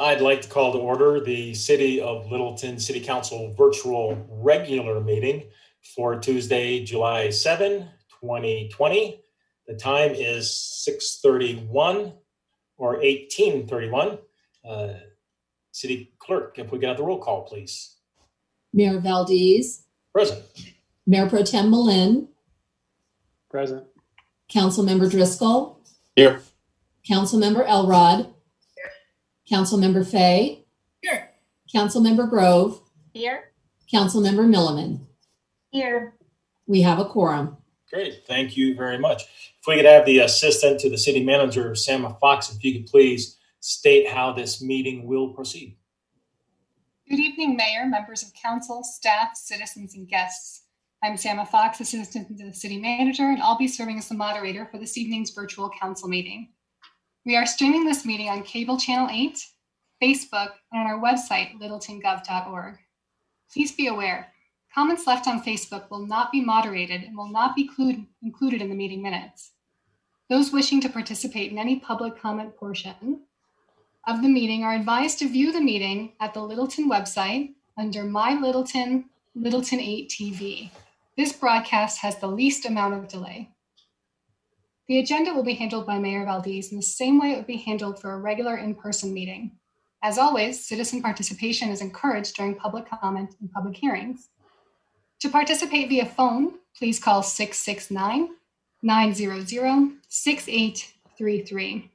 I'd like to call to order the City of Littleton City Council virtual regular meeting for Tuesday, July 7, 2020. The time is 6:31 or 18:31. City Clerk, if we got the roll call, please. Mayor Valdez. Present. Mayor Pro Tem Malin. Present. Councilmember Driscoll. Here. Councilmember Elrod. Councilmember Fay. Here. Councilmember Grove. Here. Councilmember Milliman. Here. We have a quorum. Great, thank you very much. If we could have the assistant to the city manager, Sam Fox, if you could please state how this meeting will proceed. Good evening, Mayor, members of council, staff, citizens, and guests. I'm Sam Fox, assistant to the city manager, and I'll be serving as the moderator for this evening's virtual council meeting. We are streaming this meeting on Cable Channel 8, Facebook, and on our website, littletongov.org. Please be aware, comments left on Facebook will not be moderated and will not be included in the meeting minutes. Those wishing to participate in any public comment portion of the meeting are advised to view the meeting at the Littleton website under My Littleton, Littleton 8 TV. This broadcast has the least amount of delay. The agenda will be handled by Mayor Valdez in the same way it would be handled for a regular in-person meeting. As always, citizen participation is encouraged during public comment and public hearings. To participate via phone, please call 669-900-6833.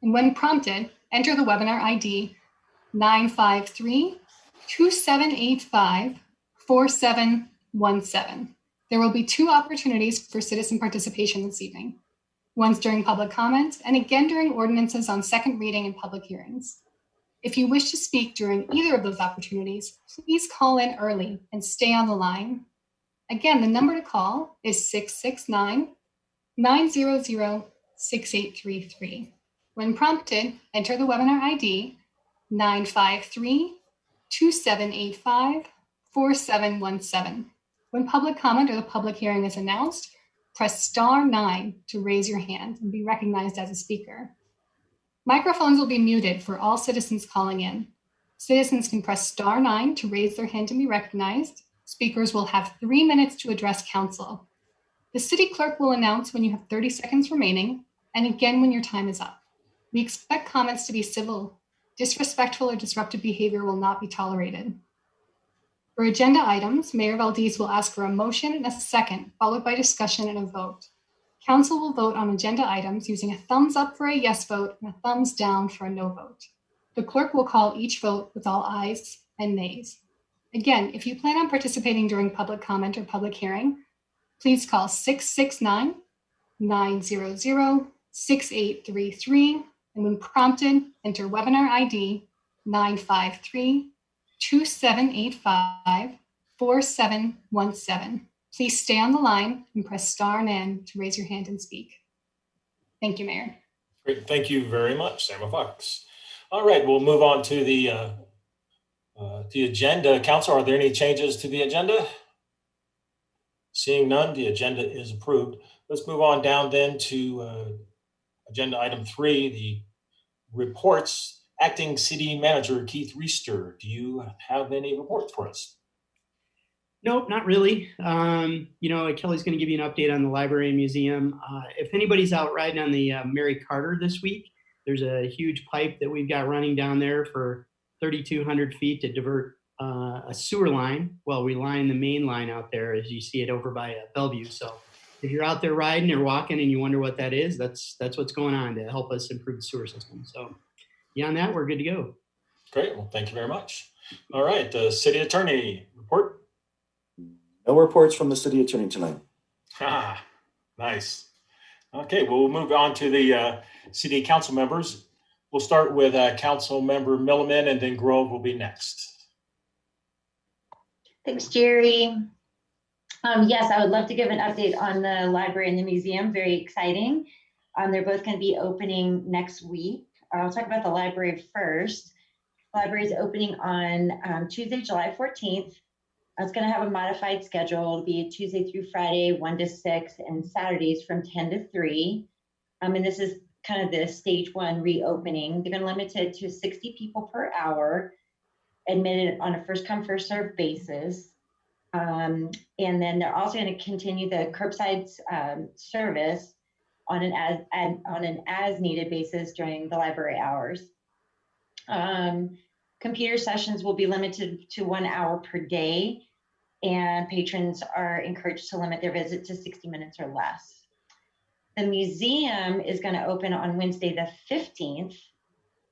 And when prompted, enter the webinar ID 953-2785-4717. There will be two opportunities for citizen participation this evening, once during public comment and again during ordinances on second reading and public hearings. If you wish to speak during either of those opportunities, please call in early and stay on the line. Again, the number to call is 669-900-6833. When prompted, enter the webinar ID 953-2785-4717. When public comment or the public hearing is announced, press star 9 to raise your hand and be recognized as a speaker. Microphones will be muted for all citizens calling in. Citizens can press star 9 to raise their hand and be recognized. Speakers will have 3 minutes to address council. The city clerk will announce when you have 30 seconds remaining and again when your time is up. We expect comments to be civil. Disrespectful or disruptive behavior will not be tolerated. For agenda items, Mayor Valdez will ask for a motion and a second, followed by discussion and a vote. Council will vote on agenda items using a thumbs up for a yes vote and a thumbs down for a no vote. The clerk will call each vote with all ayes and nays. Again, if you plan on participating during public comment or public hearing, please call 669-900-6833, and when prompted, enter webinar ID 953-2785-4717 Please stay on the line and press star and N to raise your hand and speak. Thank you, Mayor. Great, thank you very much, Sarah Fox. All right, we'll move on to the agenda. Council, are there any changes to the agenda? Seeing none, the agenda is approved. Let's move on down then to agenda item 3, the reports. Acting City Manager Keith Reister, do you have any reports for us? Nope, not really. Kelly's going to give you an update on the library and museum. If anybody's out riding on the Mary Carter this week, there's a huge pipe that we've got running down there for 3,200 feet to divert a sewer line. Well, we line the main line out there as you see it over by Bellevue. So if you're out there riding or walking and you wonder what that is, that's what's going on to help us improve the sewer system. So beyond that, we're good to go. Great, well, thank you very much. All right, the City Attorney report. No reports from the city attorney tonight. Nice. Okay, we'll move on to the city council members. We'll start with Council Member Milliman, and then Grove will be next. Thanks, Jerry. Yes, I would love to give an update on the library and the museum. Very exciting. They're both going to be opening next week. I'll talk about the library first. The library is opening on Tuesday, July 14th. It's going to have a modified schedule. It'll be Tuesday through Friday, 1 to 6, and Saturdays from 10 to 3. And this is kind of the stage 1 reopening. They're going to limit it to 60 people per hour, admitted on a first come, first served basis. And then they're also going to continue the curbside service on an as needed basis during the library hours. Computer sessions will be limited to 1 hour per day, and patrons are encouraged to limit their visit to 60 minutes or less. The museum is going to open on Wednesday the 15th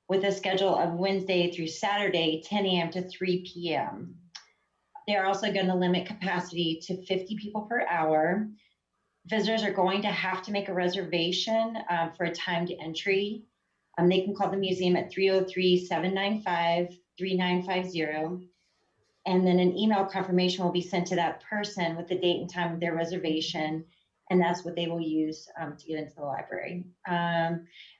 with a schedule of Wednesday through Saturday, 10 a.m. to 3 p.m. They're also going to limit capacity to 50 people per hour. Visitors are going to have to make a reservation for a timed entry. They can call the museum at 303-795-3950. And then an email confirmation will be sent to that person with the date and time of their reservation. And that's what they will use to get into the library.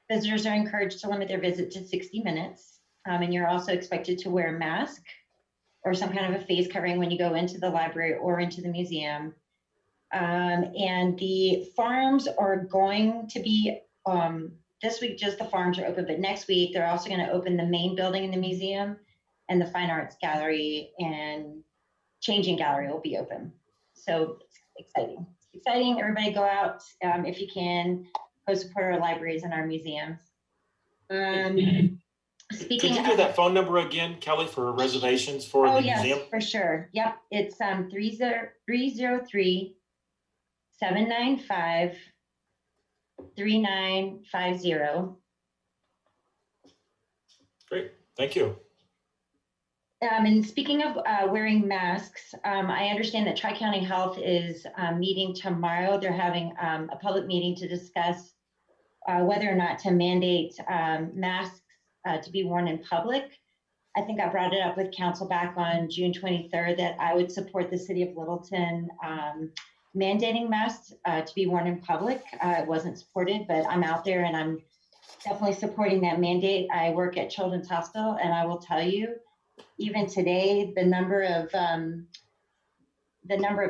Visitors are encouraged to limit their visit to 60 minutes. And you're also expected to wear a mask or some kind of a face covering when you go into the library or into the museum. And the farms are going to be, this week, just the farms are open, but next week, they're also going to open the main building in the museum, and the Fine Arts Gallery and Changing Gallery will be open. So it's exciting. It's exciting. Everybody go out if you can. Go support our libraries and our museums. Could you give that phone number again, Kelly, for reservations for the museum? Yes, for sure. Yep. It's 303-795-3950. Great, thank you. And speaking of wearing masks, I understand that Tri-County Health is meeting tomorrow. They're having a public meeting to discuss whether or not to mandate masks to be worn in public. I think I brought it up with council back on June 23rd that I would support the city of Littleton mandating masks to be worn in public. It wasn't supported, but I'm out there and I'm definitely supporting that mandate. I work at Children's Hospital, and I will tell you, even today, the number of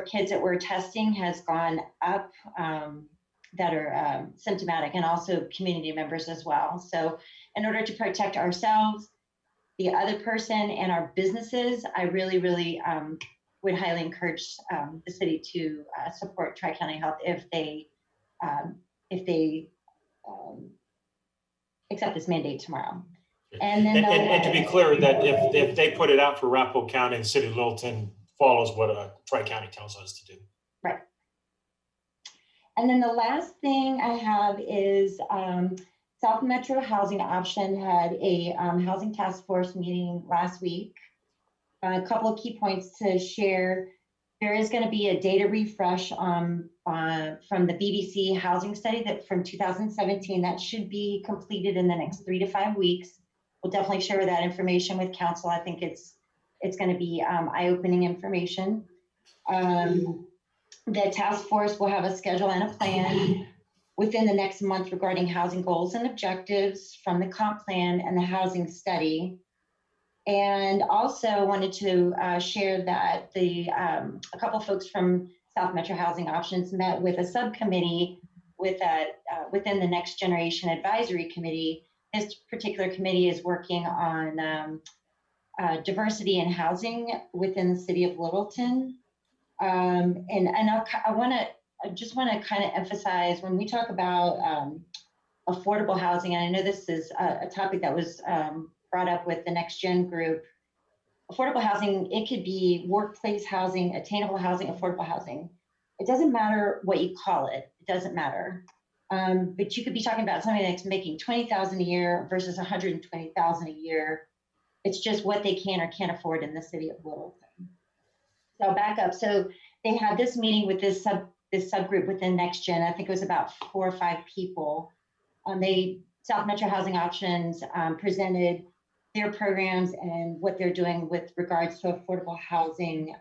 kids that we're testing has gone up that are symptomatic, and also community members as well. So in order to protect ourselves, the other person, and our businesses, I really, really would highly encourage the city to support Tri-County Health if they accept this mandate tomorrow. And then and to be clear, that if they put it out for Arapahoe County, the city of Littleton follows what Tri-County tells us to do. Right. And then the last thing I have is South Metro Housing Option had a housing task force meeting last week. A couple of key points to share. There is going to be a data refresh from the BBC housing study that from 2017 that should be completed in the next 3 to 5 weeks. We'll definitely share that information with council. I think it's going to be eye-opening information. The task force will have a schedule and a plan within the next month regarding housing goals and objectives from the comp plan and the housing study. And also wanted to share that a couple folks from South Metro Housing Options met with a subcommittee within the Next Generation Advisory Committee. This particular committee is working on diversity in housing within the city of Littleton. And I just want to kind of emphasize when we talk about affordable housing, and I know this is a topic that was brought up with the Next Gen group. Affordable housing, it could be workplace housing, attainable housing, affordable housing. It doesn't matter what you call it. It doesn't matter. But you could be talking about somebody that's making $20,000 a year versus $120,000 a year. It's just what they can or can't afford in the city of Littleton. So I'll back up. So they had this meeting with this subgroup within Next Gen. I think it was about 4 or 5 people. South Metro Housing Options presented their programs and what they're doing with regards to affordable housing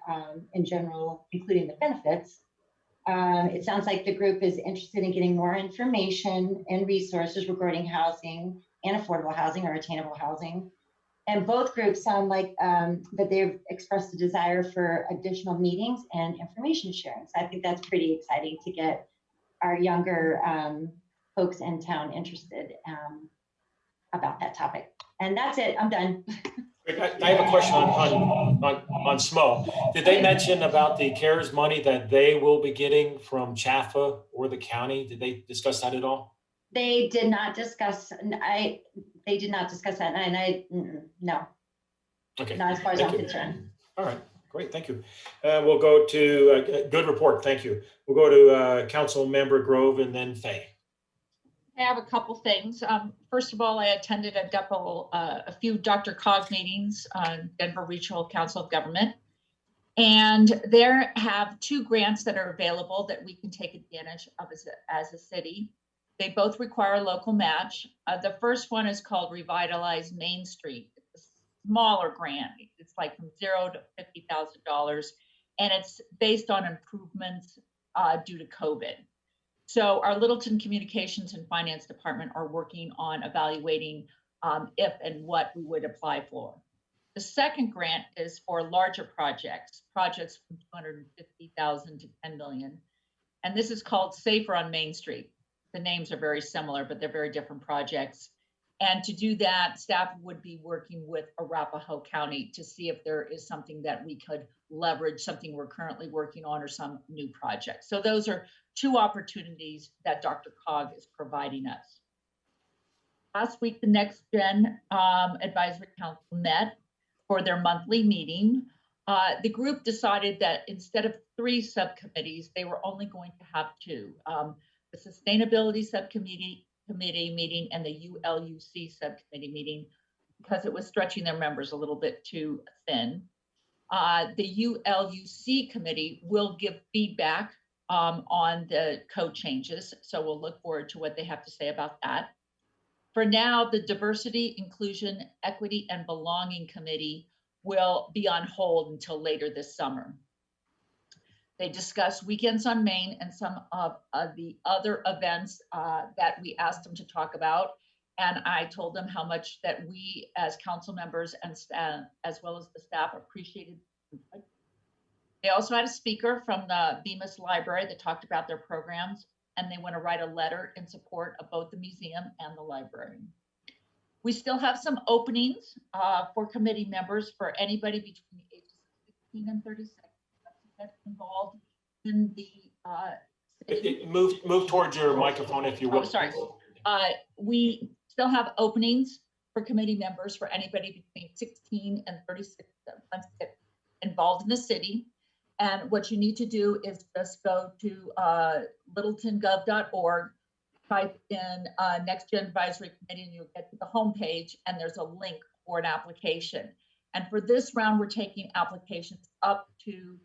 in general, including the benefits. It sounds like the group is interested in getting more information and resources regarding housing and affordable housing or attainable housing. And both groups sound like that they've expressed a desire for additional meetings and information sharing. So I think that's pretty exciting to get our younger folks in town interested about that topic. And that's it. I'm done. I have a question on SMO. Did they mention about the CARES money that they will be getting from CHAFA or the county? Did they discuss that at all? They did not discuss. They did not discuss that, and no. Okay. Not as far as I'm concerned. All right. Great. Thank you. We'll go to good report. Thank you. We'll go to Council Member Grove and then Faye. I have a couple things. First of all, I attended a few Dr. meetings on Denver Regional Council of Government. And there have 2 grants that are available that we can take advantage of as a city. They both require a local match. The first one is called Revitalized Main Street. It's a smaller grant. It's like from $0 to $50,000. And it's based on improvements due to COVID. So our Littleton Communications and Finance Department are working on evaluating if and what we would apply for. The second grant is for larger projects from 250,000 to 10 million. And this is called Safer on Main Street. The names are very similar, but they're very different projects. And to do that, staff would be working with Arapahoe County to see if there is something that we could leverage, something we're currently working on or some new project. So those are 2 opportunities that Dr. Cog is providing us. Last week, the Next Gen Advisory Council met for their monthly meeting. The group decided that instead of 3 subcommittees, they were only going to have 2. The Sustainability Subcommittee meeting and the ULUC subcommittee meeting, because it was stretching their members a little bit too thin. The ULUC committee will give feedback on the code changes. So we'll look forward to what they have to say about that. For now, the Diversity, Inclusion, Equity, and Belonging Committee will be on hold until later this summer. They discussed Weekends on Main and some of the other events that we asked them to talk about. And I told them how much that we as council members and as well as the staff appreciated. They also had a speaker from the Bemis Library that talked about their programs, and they want to write a letter in support of both the museum and the library. We still have some openings for committee members for anybody between the ages of 16 and 36 that's involved in the Move towards your microphone if you will. Oh, sorry. We still have openings for committee members for anybody between 16 and 36 involved in the city. And what you need to do is just go to littletongov.org, type in Next Gen Advisory Committee, and you'll get to the homepage, and there's a link for an application. And for this round, we're taking applications up to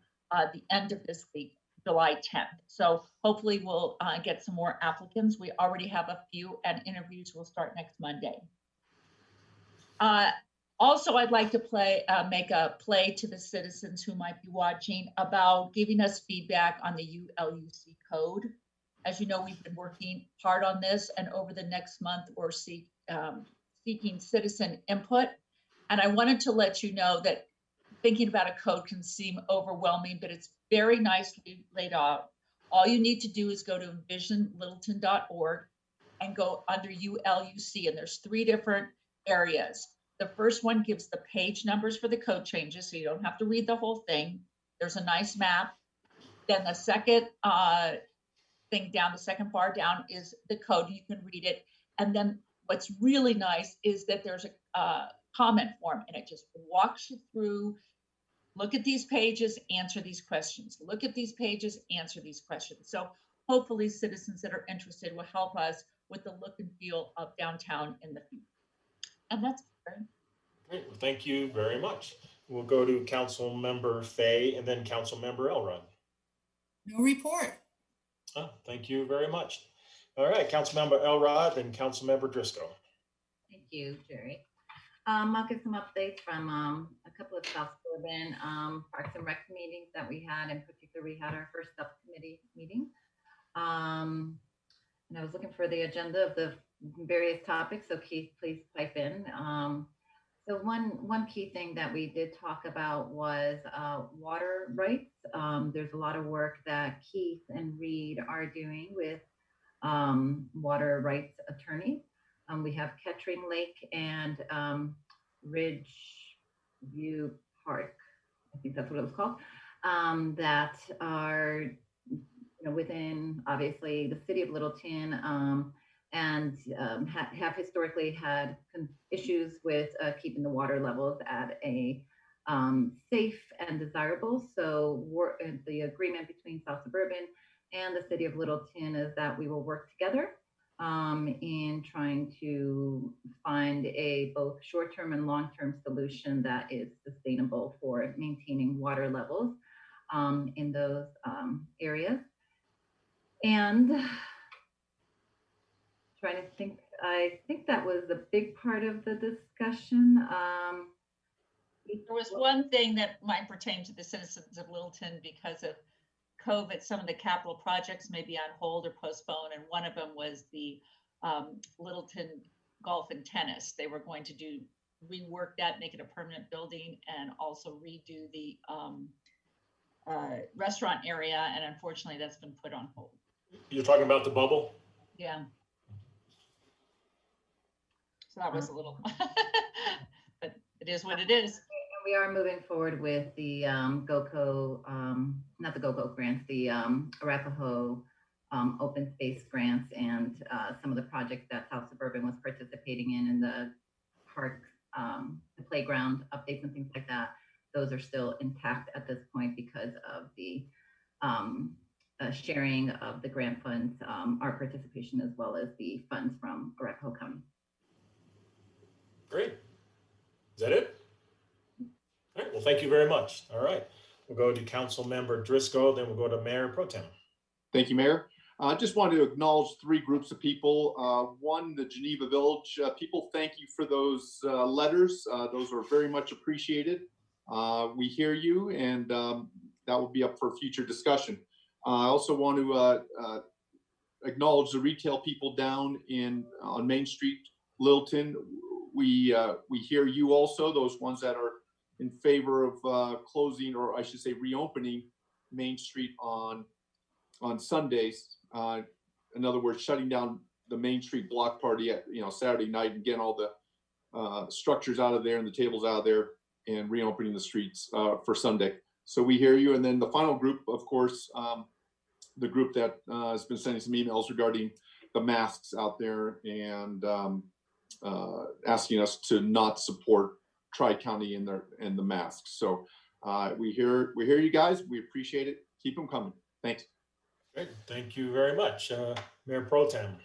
the end of this week, July 10th. So hopefully we'll get some more applicants. We already have a few, and interviews will start next Monday. Also, I'd like to make a play to the citizens who might be watching about giving us feedback on the ULUC code. As you know, we've been working hard on this, and over the next month, we're seeking citizen input. And I wanted to let you know that thinking about a code can seem overwhelming, but it's very nicely laid out. All you need to do is go to envisionlittleton.org and go under ULUC, and there's 3 different areas. The first one gives the page numbers for the code changes, so you don't have to read the whole thing. There's a nice map. Then the second thing down, the second bar down, is the code. You can read it. And then what's really nice is that there's a comment form, and it just walks you through. Look at these pages, answer these questions. Look at these pages, answer these questions. So hopefully citizens that are interested will help us with the look and feel of downtown in the future. And that's it. Great. Well, thank you very much. We'll go to Council Member Fay and then Council Member Elrod. No report. Oh, thank you very much. All right, Council Member Elrod and Council Member Driscoll. Thank you, Jerry. I'll give some updates from a couple of South Suburban Parks and Rec meetings that we had. In particular, we had our first subcommittee meeting. And I was looking for the agenda of the various topics, so Keith, please pipe in. So one key thing that we did talk about was water rights. There's a lot of work that Keith and Reed are doing with water rights attorneys. We have Kettering Lake and Ridge View Park, I think that's what it was called, that are within, obviously, the city of Littleton, and have historically had issues with keeping the water levels at a safe and desirable. So the agreement between South Suburban and the city of Littleton is that we will work together in trying to find a both short-term and long-term solution that is sustainable for maintaining water levels in those areas. And trying to think, I think that was a big part of the discussion. There was one thing that might pertain to the citizens of Littleton because of COVID. Some of the capital projects may be on hold or postponed, and one of them was the Littleton Golf and Tennis. They were going to rework that, make it a permanent building, and also redo the restaurant area, and unfortunately that's been put on hold. You're talking about the bubble? Yeah. So that was a little, but it is what it is. We are moving forward with the GOCO, not the GOCO grants, the Arapahoe open space grants, and some of the projects that South Suburban was participating in the park, the playground updates and things like that. Those are still intact at this point because of the sharing of the grant funds, our participation, as well as the funds from Arapahoe County. Great. Is that it? All right, well, thank you very much. All right, we'll go to Council Member Driscoll, then we'll go to Mayor Pro Tem. Thank you, Mayor. I just wanted to acknowledge 3 groups of people. One, the Geneva Village people, thank you for those letters. Those are very much appreciated. We hear you, and that will be up for future discussion. I also want to acknowledge the retail people down on Main Street, Littleton. We hear you also, those ones that are in favor of closing, or I should say reopening Main Street on Sundays. In other words, shutting down the Main Street block party at Saturday night and getting all the structures out of there and the tables out of there and reopening the streets for Sunday. So we hear you. And then the final group, of course, the group that has been sending some emails regarding the masks out there and asking us to not support Tri-County and the masks. So we hear you guys. We appreciate it. Keep them coming. Thanks. Great. Thank you very much. Mayor Pro Tem.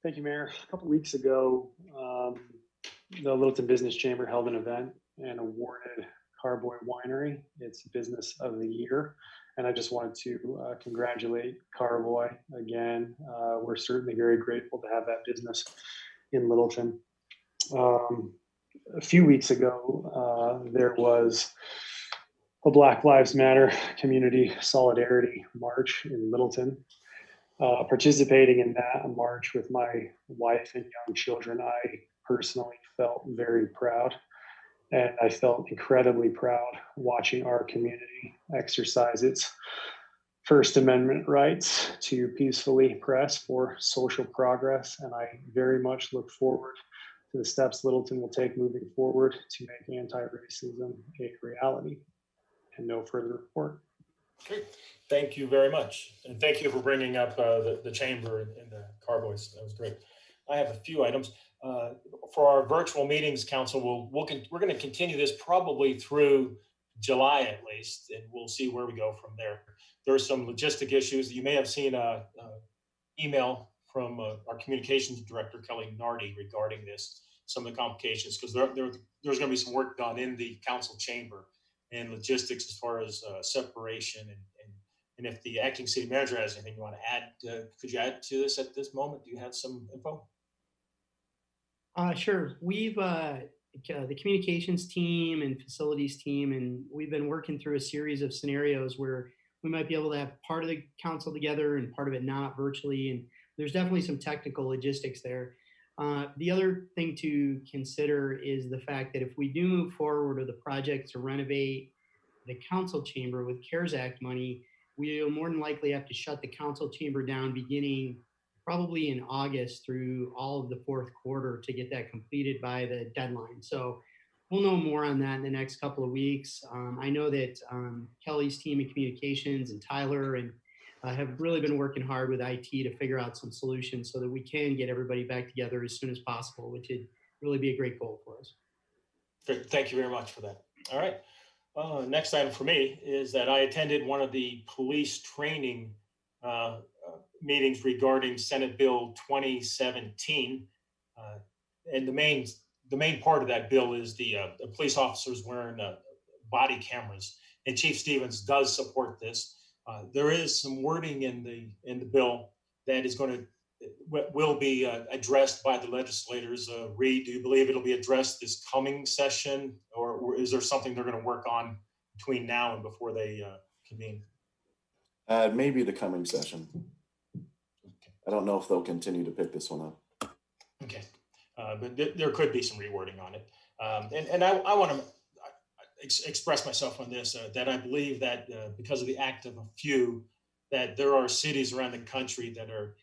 Thank you, Mayor. A couple weeks ago, the Littleton Business Chamber held an event and awarded Carboy Winery its Business of the Year. And I just wanted to congratulate Carboy again. We're certainly very grateful to have that business in Littleton. a few weeks ago, there was a Black Lives Matter community solidarity march in Littleton. Participating in that march with my wife and young children, I personally felt very proud. And I felt incredibly proud watching our community exercise its First Amendment rights to peacefully press for social progress. And I very much look forward to the steps Littleton will take moving forward to make anti-racism a reality. And no further report. Okay, thank you very much. And thank you for bringing up the chamber and the carboys. That was great. I have a few items. For our virtual meetings, Council, we're going to continue this probably through July at least, and we'll see where we go from there. There are some logistic issues. You may have seen an email from our communications director, Kelly Nardi, regarding this, some of the complications, because there's going to be some work done in the council chamber and logistics as far as separation and if the acting city manager has anything you want to add, could you add to this at this moment? Do you have some info? Sure. We've the communications team and facilities team, and we've been working through a series of scenarios where we might be able to have part of the council together and part of it not virtually. And there's definitely some technical logistics there. The other thing to consider is the fact that if we do move forward with the project to renovate the council chamber with CARES Act money, we'll more than likely have to shut the council chamber down beginning probably in August through all of the fourth quarter to get that completed by the deadline. So we'll know more on that in the next couple of weeks. I know that Kelly's team in communications and Tyler and have really been working hard with IT to figure out some solutions so that we can get everybody back together as soon as possible, which would really be a great goal for us. Great. Thank you very much for that. All right. Next item for me is that I attended one of the police training meetings regarding Senate Bill 2017. And the main part of that bill is the police officers wearing body cameras. And Chief Stevens does support this. There is some wording in the bill that is going to will be addressed by the legislators. Reed, do you believe it'll be addressed this coming session, or is there something they're going to work on between now and before they convene? Maybe the coming session. Okay. I don't know if they'll continue to pick this one up. Okay, but there could be some rewording on it. And I want to express myself on this, that I believe that because of the act of a few, that there are cities around the country that are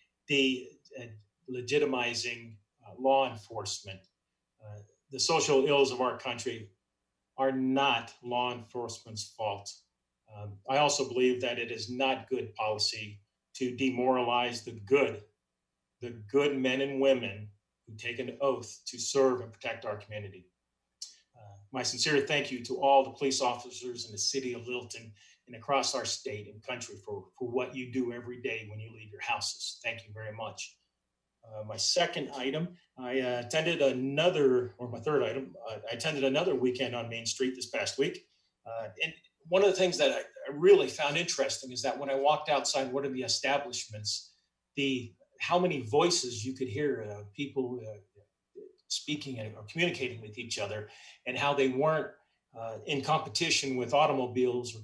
legitimizing law enforcement. The social ills of our country are not law enforcement's fault. I also believe that it is not good policy to demoralize the good men and women who take an oath to serve and protect our community. My sincere thank you to all the police officers in the city of Littleton and across our state and country for what you do every day when you leave your houses. Thank you very much. My second item, I attended another weekend on Main Street this past week. And one of the things that I really found interesting is that when I walked outside one of the establishments, how many voices you could hear, people speaking or communicating with each other, and how they weren't in competition with automobiles or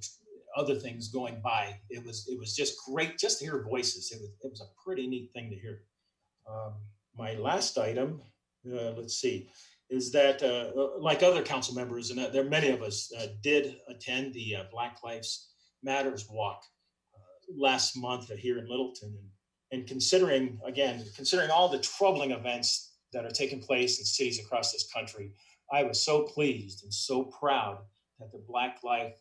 other things going by. It was just great just to hear voices. It was a pretty neat thing to hear. My last item, let's see, is that like other council members, and there are many of us did attend the Black Lives Matters walk last month here in Littleton, and considering all the troubling events that are taking place in cities across this country, I was so pleased and so proud that the Black Lives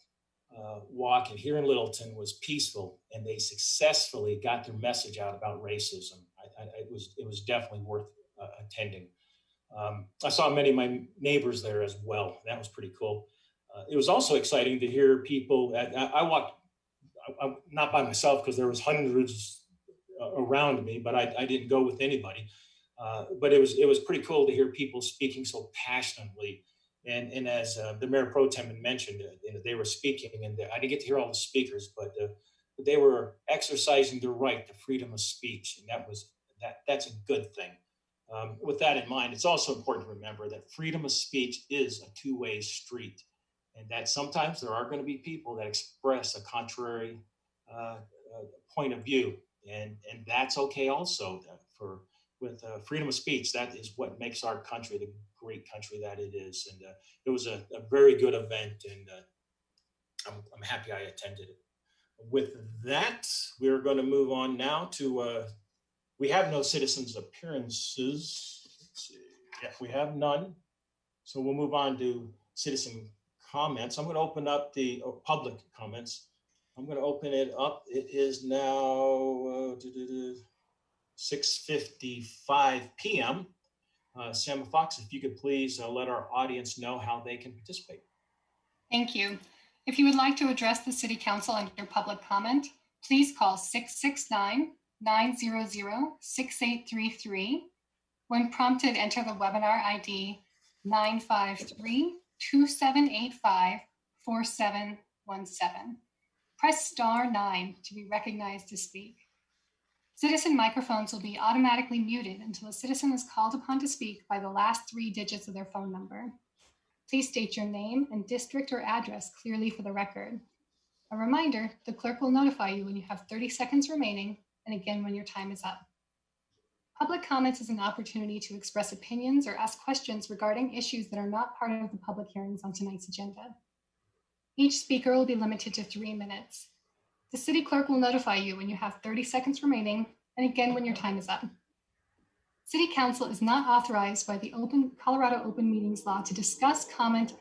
walk here in Littleton was peaceful, and they successfully got their message out about racism. It was definitely worth attending. I saw many of my neighbors there as well. That was pretty cool. It was also exciting to hear people. I walked, not by myself because there was hundreds around me, but I didn't go with anybody. But it was pretty cool to hear people speaking so passionately. And as the Mayor Pro Tem had mentioned, they were speaking, and I didn't get to hear all the speakers, but they were exercising their right to freedom of speech, and that's a good thing. With that in mind, it's also important to remember that freedom of speech is a two-way street, and that sometimes there are going to be people that express a contrary point of view, and that's okay also. With freedom of speech, that is what makes our country the great country that it is. And it was a very good event, and I'm happy I attended it. With that, we're going to move on now to, we have no citizens' appearances. Let's see. Yeah, we have none. So we'll move on to citizen comments. I'm going to open up the public comments. I'm going to open it up. It is now 6:55 p.m. Sam Fox, if you could please let our audience know how they can participate. Thank you. If you would like to address the City Council under public comment, please call 669-900-6833. When prompted, enter the webinar ID 953-2785-4717. Press *9 to be recognized to speak. Citizen microphones will be automatically muted until a citizen is called upon to speak by the last 3 digits of their phone number. Please state your name and district or address clearly for the record. A reminder, the clerk will notify you when you have 30 seconds remaining, and again when your time is up. Public comments is an opportunity to express opinions or ask questions regarding issues that are not part of the public hearings on tonight's agenda. Each speaker will be limited to 3 minutes. The city clerk will notify you when you have 30 seconds remaining, and again when your time is up. City Council is not authorized by the Colorado Open Meetings Law to discuss, comment,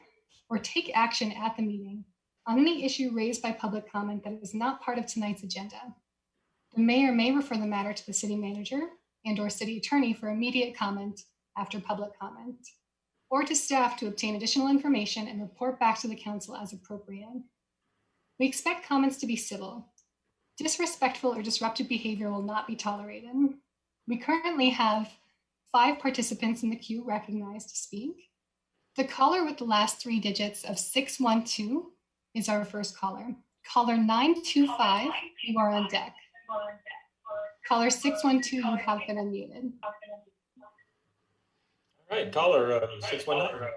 or take action at the meeting on any issue raised by public comment that is not part of tonight's agenda. The mayor may refer the matter to the city manager and/or city attorney for immediate comment after public comment, or to staff to obtain additional information and report back to the council as appropriate. We expect comments to be civil. Disrespectful or disruptive behavior will not be tolerated. We currently have 5 participants in the queue recognized to speak. The caller with the last 3 digits of 612 is our first caller. Caller 925, you are on deck. Caller 612, you have been unmuted. All right, caller 619.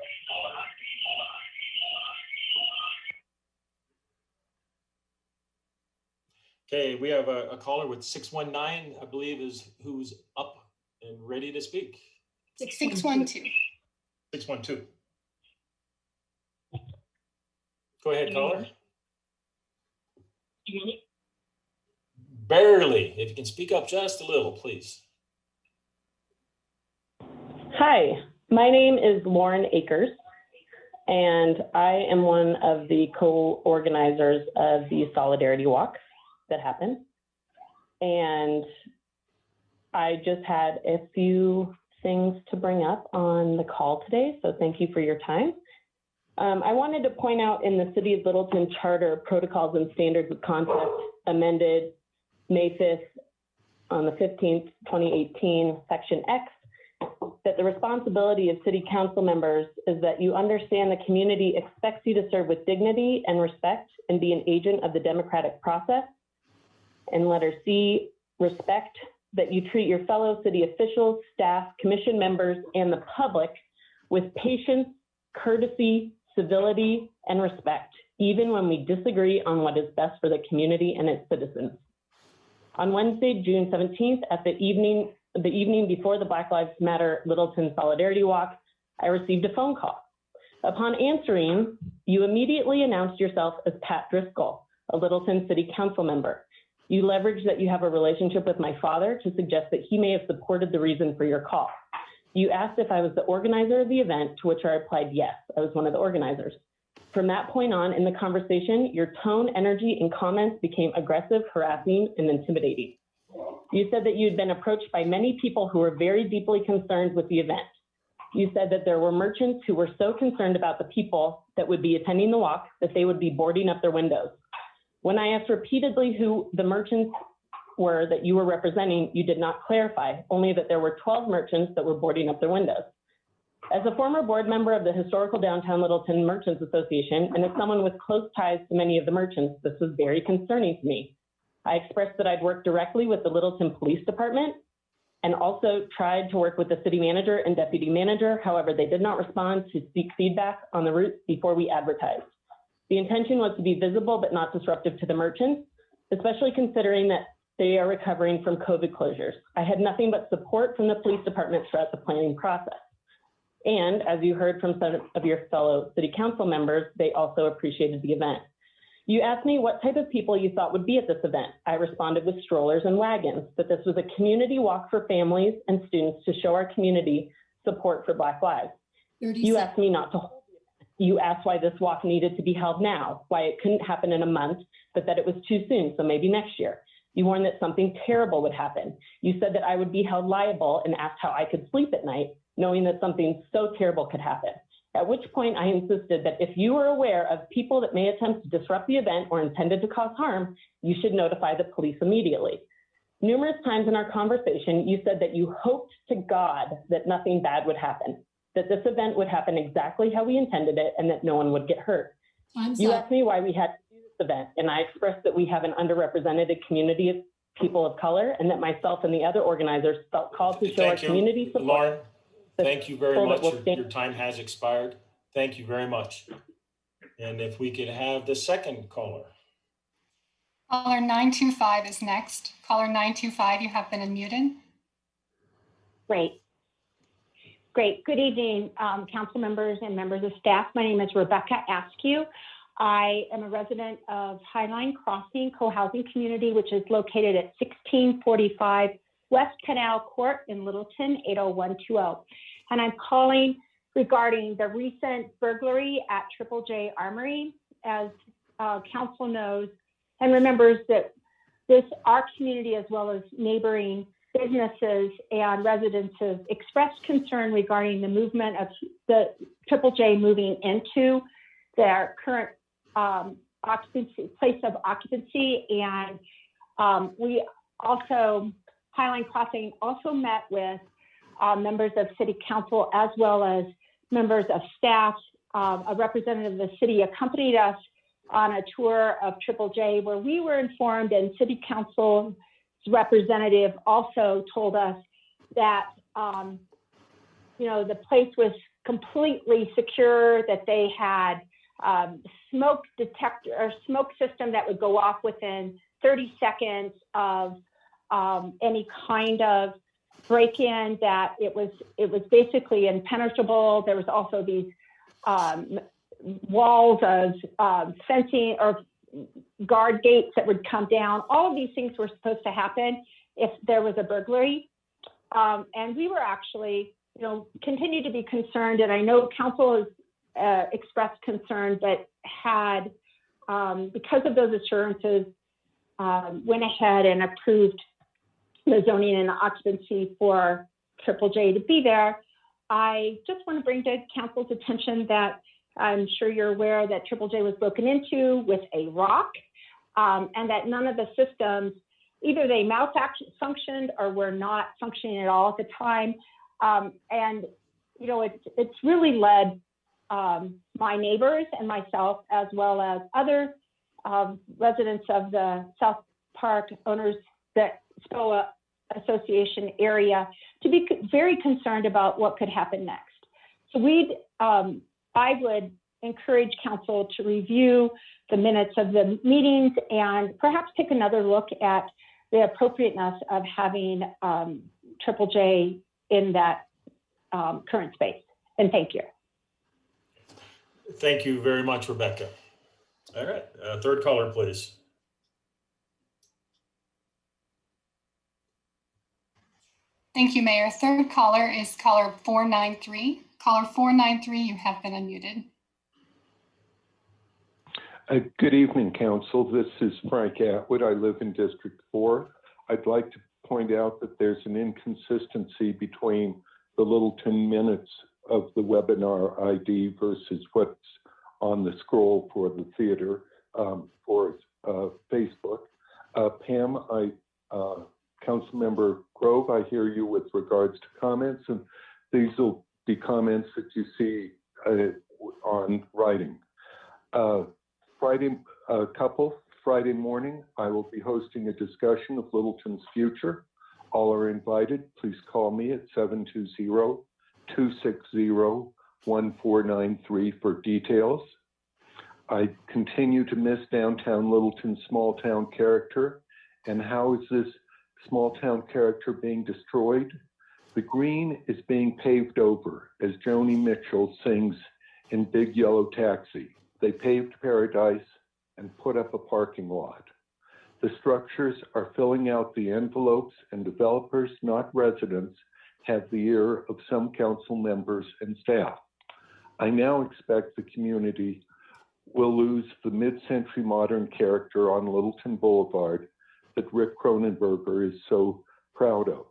Okay, we have a caller with 619, I believe, who's up and ready to speak. 612. 612. Go ahead, caller. Barely. If you can speak up just a little, please. Hi, my name is Lauren Akers, and I am one of the co-organizers of the Solidarity Walk that happened. And I just had a few things to bring up on the call today, so thank you for your time. I wanted to point out in the City of Littleton Charter Protocols and Standards of Conduct amended May 5th on the 15th, 2018, Section X, that the responsibility of City Council members is that you understand the community expects you to serve with dignity and respect and be an agent of the democratic process. And letter C, respect that you treat your fellow city officials, staff, commission members, and the public with patience, courtesy, civility, and respect, even when we disagree on what is best for the community and its citizens. On Wednesday, June 17th, at the evening before the Black Lives Matter Littleton Solidarity Walk, I received a phone call. Upon answering, you immediately announced yourself as Pat Driscoll, a Littleton City Council member. You leveraged that you have a relationship with my father to suggest that he may have supported the reason for your call. You asked if I was the organizer of the event, to which I replied, yes, I was one of the organizers. From that point on in the conversation, your tone, energy, and comments became aggressive, harassing, and intimidating. You said that you had been approached by many people who were very deeply concerned with the event. You said that there were merchants who were so concerned about the people that would be attending the walk that they would be boarding up their windows. When I asked repeatedly who the merchants were that you were representing, you did not clarify, only that there were 12 merchants that were boarding up their windows. As a former board member of the Historical Downtown Littleton Merchants Association, and as someone with close ties to many of the merchants, this was very concerning to me. I expressed that I'd worked directly with the Littleton Police Department and also tried to work with the city manager and deputy manager. However, they did not respond to seek feedback on the route before we advertised. The intention was to be visible but not disruptive to the merchants, especially considering that they are recovering from COVID closures. I had nothing but support from the police department throughout the planning process. And as you heard from some of your fellow city council members, they also appreciated the event. You asked me what type of people you thought would be at this event. I responded with strollers and wagons, that this was a community walk for families and students to show our community support for Black Lives. You asked me not to hold the event. You asked why this walk needed to be held now, why it couldn't happen in a month, but that it was too soon, so maybe next year. You warned that something terrible would happen. You said that I would be held liable and asked how I could sleep at night, knowing that something so terrible could happen. At which point I insisted that if you were aware of people that may attempt to disrupt the event or intended to cause harm, you should notify the police immediately. Numerous times in our conversation, you said that you hoped to God that nothing bad would happen, that this event would happen exactly how we intended it and that no one would get hurt. You asked me why we had to do this event, and I expressed that we have an underrepresented community of people of color and that myself and the other organizers felt called to show our community support. Lauren. Thank you very much. Your time has expired. Thank you very much. And if we could have the second caller. Caller 925 is next. Caller 925, you have been unmuted. Great. Good evening, council members and members of staff. My name is Rebecca Askew. I am a resident of Highline Crossing Co-Housing Community, which is located at 1645 West Canal Court in Littleton, 80120. And I'm calling regarding the recent burglary at Triple J Armory. As council knows and remembers that our community, as well as neighboring businesses and residents, have expressed concern regarding the movement of the Triple J moving into their current place of occupancy. And we also, Highline Crossing also met with members of city council as well as members of staff. A representative of the city accompanied us on a tour of Triple J, where we were informed, and city council's representative also told us that the place was completely secure, that they had smoke detector or smoke system that would go off within 30 seconds of any kind of break-in, that it was basically impenetrable. There was also these walls of fencing or guard gates that would come down. All of these things were supposed to happen if there was a burglary. And we were actually, continue to be concerned, and I know council has expressed concern, but had, because of those assurances, went ahead and approved the zoning and occupancy for Triple J to be there. I just want to bring to council's attention that I'm sure you're aware that Triple J was broken into with a rock, and that none of the systems, either they malfunctioned or were not functioning at all at the time. And it's really led my neighbors and myself, as well as other residents of the South Park owners, that SPOA Association area, to be very concerned about what could happen next. So I would encourage council to review the minutes of the meetings and perhaps take another look at the appropriateness of having Triple J in that current space. And thank you. Thank you very much, Rebecca. All right, third caller, please. Thank you, Mayor. Third caller is caller 493. Caller 493, you have been unmuted. Good evening, council. This is Frank Atwood. I live in District 4. I'd like to point out that there's an inconsistency between the Littleton minutes of the webinar ID versus what's on the scroll for the theater for Facebook. Pam, Councilmember Grove, I hear you with regards to comments, and these will be comments that you see on writing. Friday morning, I will be hosting a discussion of Littleton's future. All are invited. Please call me at 720-260-1493 for details. I continue to miss downtown Littleton's small town character. And how is this small town character being destroyed? The green is being paved over, as Joni Mitchell sings in Big Yellow Taxi. They paved paradise and put up a parking lot. The structures are filling out the envelopes, and developers, not residents, have the ear of some council members and staff. I now expect the community will lose the mid-century modern character on Littleton Boulevard that Rick Cronenberger is so proud of.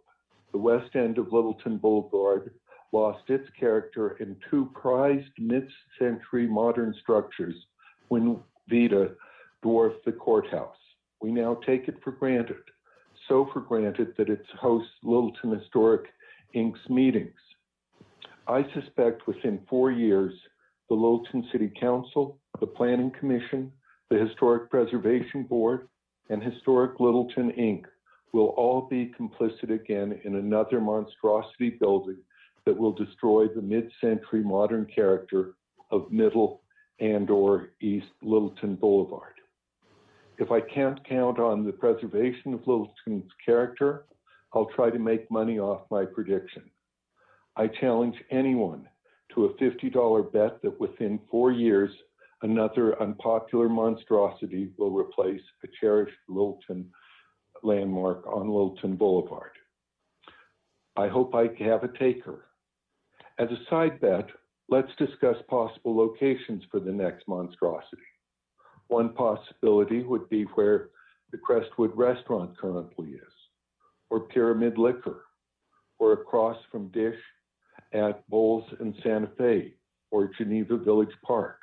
The west end of Littleton Boulevard lost its character in two prized mid-century modern structures when Vita dwarfed the courthouse. We now take it for granted, so for granted that it hosts Littleton Historic Inc.'s meetings. I suspect within 4 years, the Littleton City Council, the Planning Commission, the Historic Preservation Board, and Historic Littleton Inc. will all be complicit again in another monstrosity building that will destroy the mid-century modern character of Middle and/or East Littleton Boulevard. If I can't count on the preservation of Littleton's character, I'll try to make money off my prediction. I challenge anyone to a $50 bet that within 4 years, another unpopular monstrosity will replace a cherished Littleton landmark on Littleton Boulevard. I hope I have a taker. As a side bet, let's discuss possible locations for the next monstrosity. One possibility would be where the Crestwood restaurant currently is, or Pyramid Liquor, or across from Dish at Bowles and Santa Fe, or Geneva Village Park.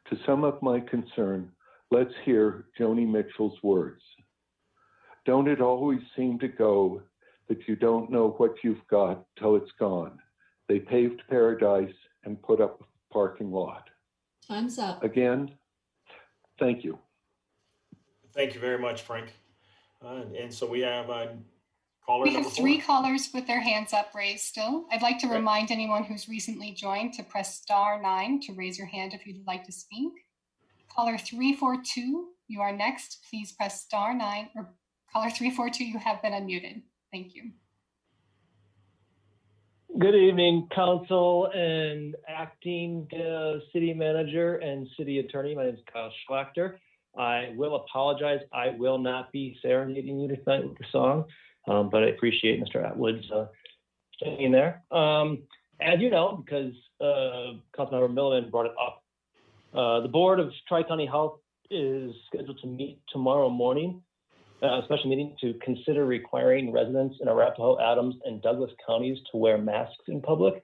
To sum up my concern, let's hear Joni Mitchell's words. Don't it always seem to go that you don't know what you've got till it's gone? They paved paradise and put up a parking lot. Time's up. Again, thank you. Thank you very much, Frank. And so we have caller We number have 4. 3 callers with their hands up raised still. I'd like to remind anyone who's recently joined to press *9 to raise your hand if you'd like to speak. Caller 342, you are next. Please press *9, or caller 342, you have been unmuted. Thank you. Good evening, Council and Acting City Manager and City Attorney. My name is Kyle Schlachter. I will apologize. I will not be serenading you tonight with the song, but I appreciate Mr. Atwood's staying there. As you know, because Councilmember Milliman brought it up, the Board of Tri-County Health is scheduled to meet tomorrow morning, a special meeting to consider requiring residents in Arapahoe, Adams, and Douglas counties to wear masks in public.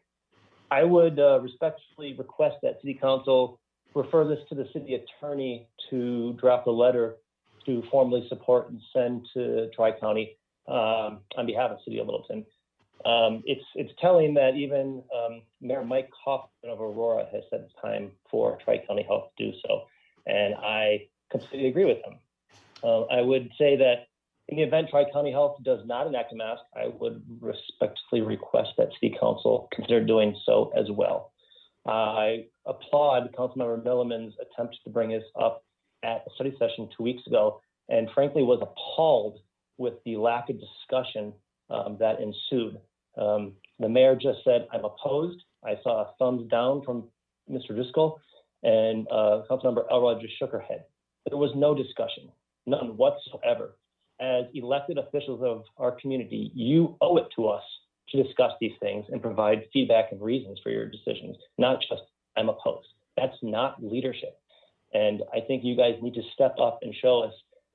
I would respectfully request that City Council refer this to the City Attorney to draft a letter to formally support and send to Tri-County on behalf of City of Littleton. It's telling that even Mayor Mike Hoffman of Aurora has said it's time for Tri-County Health to do so, and I completely agree with him. I would say that in the event Tri-County Health does not enact a mask, I would respectfully request that City Council consider doing so as well. I applaud Councilmember Milliman's attempt to bring this up at a study session 2 weeks ago, and frankly was appalled with the lack of discussion that ensued. The mayor just said, I'm opposed. I saw a thumbs down from Mr. Driscoll, and Councilmember Elrod just shook her head. There was no discussion, none whatsoever. As elected officials of our community, you owe it to us to discuss these things and provide feedback and reasons for your decisions, not just, I'm opposed. That's not leadership. And I think you guys need to step up and show us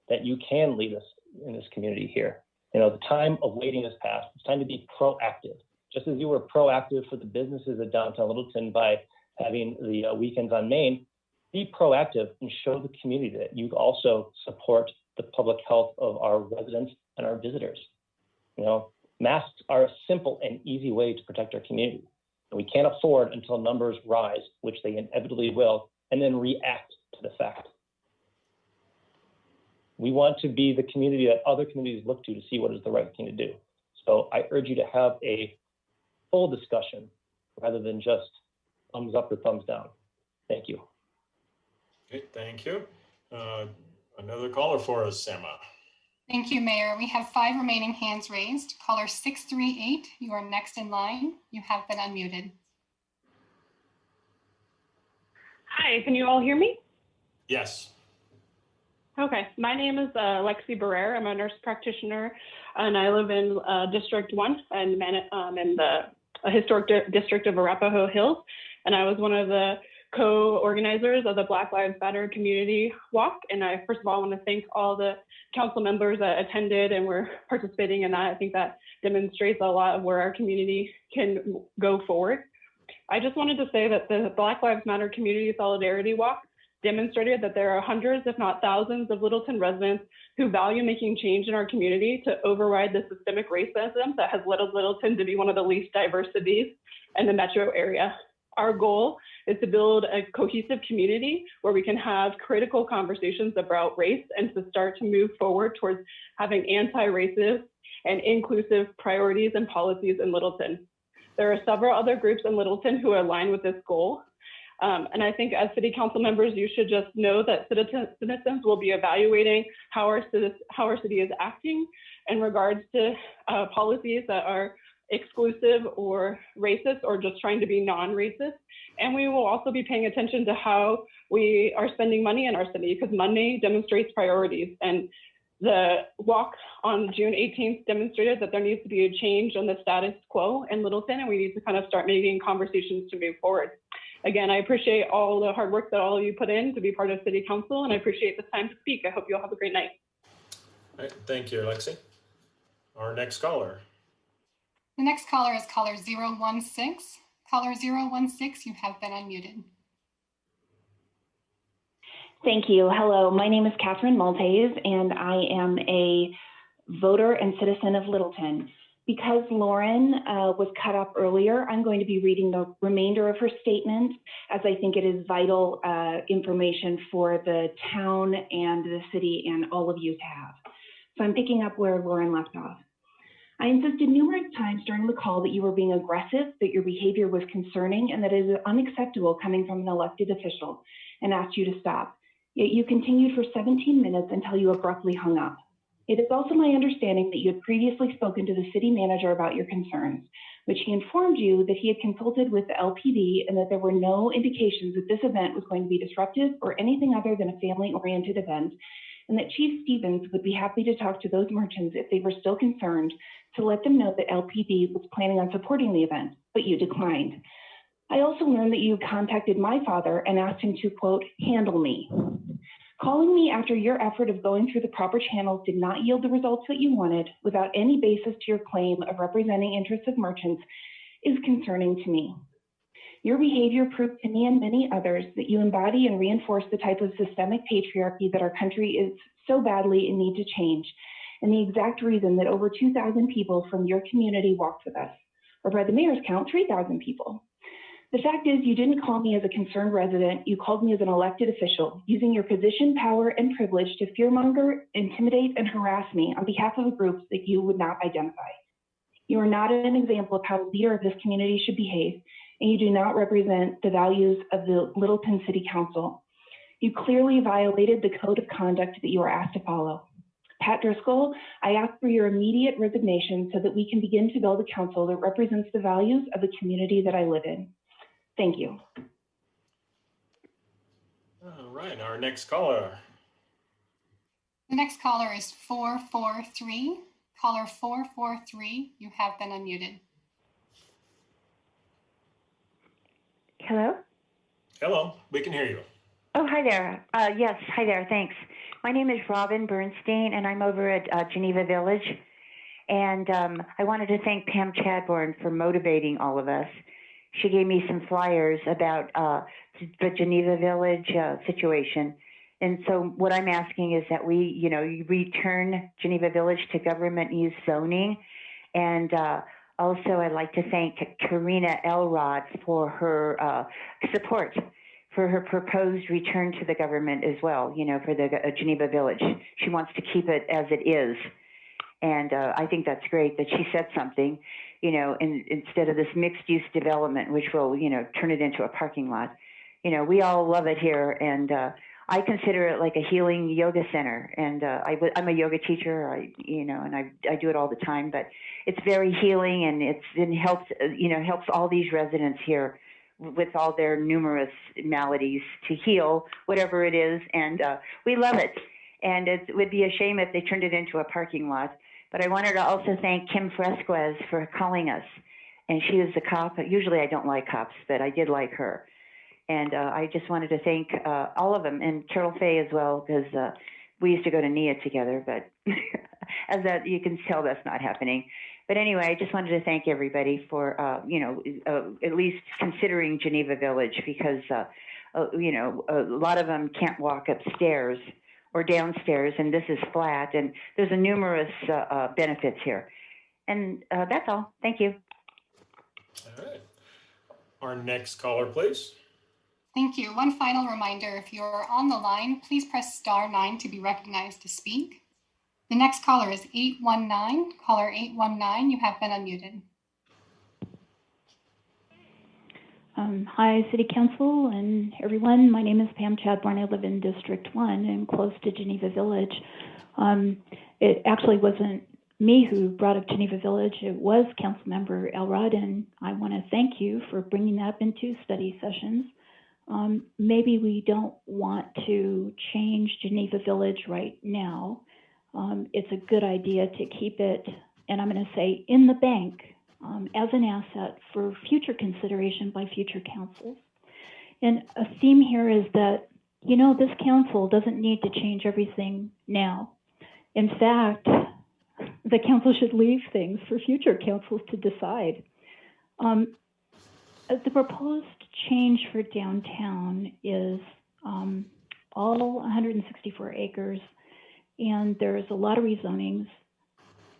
that you can lead us in this community here. You know, the time of waiting has passed. It's time to be proactive. Just as you were proactive for the businesses of downtown Littleton by having the weekends on Main, be proactive and show the community that you also support the public health of our residents and our visitors. You know, masks are a simple and easy way to protect our community. And we can't afford until numbers rise, which they inevitably will, and then react to the fact. We want to be the community that other communities look to see what is the right thing to do. So I urge you to have a full discussion rather than just thumbs up or thumbs down. Thank you. Okay, thank you. Another caller for us, Emma. Thank you, Mayor. We have 5 remaining hands raised. Caller 638, you are next in line. You have been unmuted. Hi, can you all hear me? Yes. Okay, my name is Lexi Barrera. I'm a nurse practitioner, and I live in District 1 and in the historic district of Arapahoe Hills. And I was one of the co-organizers of the Black Lives Matter community walk. And I, first of all, want to thank all the council members that attended and were participating in that. I think that demonstrates a lot of where our community can go forward. I just wanted to say that the Black Lives Matter Community Solidarity Walk demonstrated that there are hundreds, if not thousands, of Littleton residents who value making change in our community to override the systemic racism that has led Littleton to be one of the least diverse cities in the metro area. Our goal is to build a cohesive community where we can have critical conversations about race and to start to move forward towards having anti-racist and inclusive priorities and policies in Littleton. There are several other groups in Littleton who align with this goal. And I think as city council members, you should just know that citizens will be evaluating how our city is acting in regards to policies that are exclusive or racist or just trying to be non-racist. And we will also be paying attention to how we are spending money in our city, because money demonstrates priorities. And the walk on June 18th demonstrated that there needs to be a change in the status quo in Littleton, and we need to kind of start making conversations to move forward. Again, I appreciate all the hard work that all of you put in to be part of city council, and I appreciate the time to speak. I hope you all have a great night. All right, thank you, Alexi. Our next caller. The next caller is caller 016. Caller 016, you have been unmuted. Thank you. Hello, my name is Catherine Maltese, and I am a voter and citizen of Littleton. Because Lauren was cut up earlier, I'm going to be reading the remainder of her statement, as I think it is vital information for the town and the city and all of you to have. So I'm picking up where Lauren left off. I insisted numerous times during the call that you were being aggressive, that your behavior was concerning, and that it is unacceptable coming from an elected official, and asked you to stop. Yet you continued for 17 minutes until you abruptly hung up. It is also my understanding that you had previously spoken to the city manager about your concerns, which he informed you that he had consulted with the LPD and that there were no indications that this event was going to be disruptive or anything other than a family-oriented event, and that Chief Stevens would be happy to talk to those merchants if they were still concerned to let them know that LPD was planning on supporting the event, but you declined. I also learned that you contacted my father and asked him to, quote, handle me. Calling me after your effort of going through the proper channels did not yield the results that you wanted without any basis to your claim of representing interests of merchants is concerning to me. Your behavior proved to me and many others that you embody and reinforce the type of systemic patriarchy that our country is so badly in need to change, and the exact reason that over 2,000 people from your community walked with us, or by the mayor's count, 3,000 people. The fact is, you didn't call me as a concerned resident, you called me as an elected official, using your position, power, and privilege to fearmonger, intimidate, and harass me on behalf of a group that you would not identify. You are not an example of how a leader of this community should behave, and you do not represent the values of the Littleton City Council. You clearly violated the code of conduct that you are asked to follow. Pat Driscoll, I ask for your immediate resignation so that we can begin to build a council that represents the values of the community that I live in. Thank you. All right, our next caller. The next caller is 443. Caller 443, you have been unmuted. Hello? Hello, we can hear you. Oh, hi there. Yes, hi there, thanks. My name is Robin Bernstein, and I'm over at Geneva Village. And I wanted to thank Pam Chadbourne for motivating all of us. She gave me some flyers about the Geneva Village situation. And so what I'm asking is that we, return Geneva Village to government use zoning. And also I'd like to thank Karina Elrod for her support for her proposed return to the government as well, for the Geneva Village. She wants to keep it as it is. And I think that's great that she said something, you know, instead of this mixed use development, which will, you know, turn it into a parking lot. You know, we all love it here. And I consider it like a healing yoga center. And I'm a yoga teacher, you know, and I do it all the time, but it's very healing, and it helps, you know, helps all these residents here with all their numerous maladies to heal whatever it is. And we love it. And it would be a shame if they turned it into a parking lot. But I wanted to also thank Kim Fresquez for calling us. And she was the cop. Usually I don't like cops, but I did like her. And I just wanted to thank all of them, and Carol Fay as well, because we used to go to NIA together, but as that you can tell, that's not happening. But anyway, I just wanted to thank everybody for, you know, at least considering Geneva Village, because, you know, a lot of them can't walk upstairs or downstairs, and this is flat, and there's a numerous benefits here. And that's all. Thank you. All right. Our next caller, please. Thank you. One final reminder, if you're on the line, please press *9 to be recognized to speak. The next caller is 819. Caller 819, you have been unmuted. Hi, City Council and everyone. My name is Pam Chadbourne. I live in District 1 and close to Geneva Village. It actually wasn't me who brought up Geneva Village. It was Councilmember Elrod, and I want to thank you for bringing that up into study sessions. Maybe we don't want to change Geneva Village right now. It's a good idea to keep it, and I'm going to say in the bank, as an asset for future consideration by future councils. And a theme here is that, you know, this council doesn't need to change everything now. In fact, the council should leave things for future councils to decide. The proposed change for downtown is all 164 acres, and there's a lot of rezonings.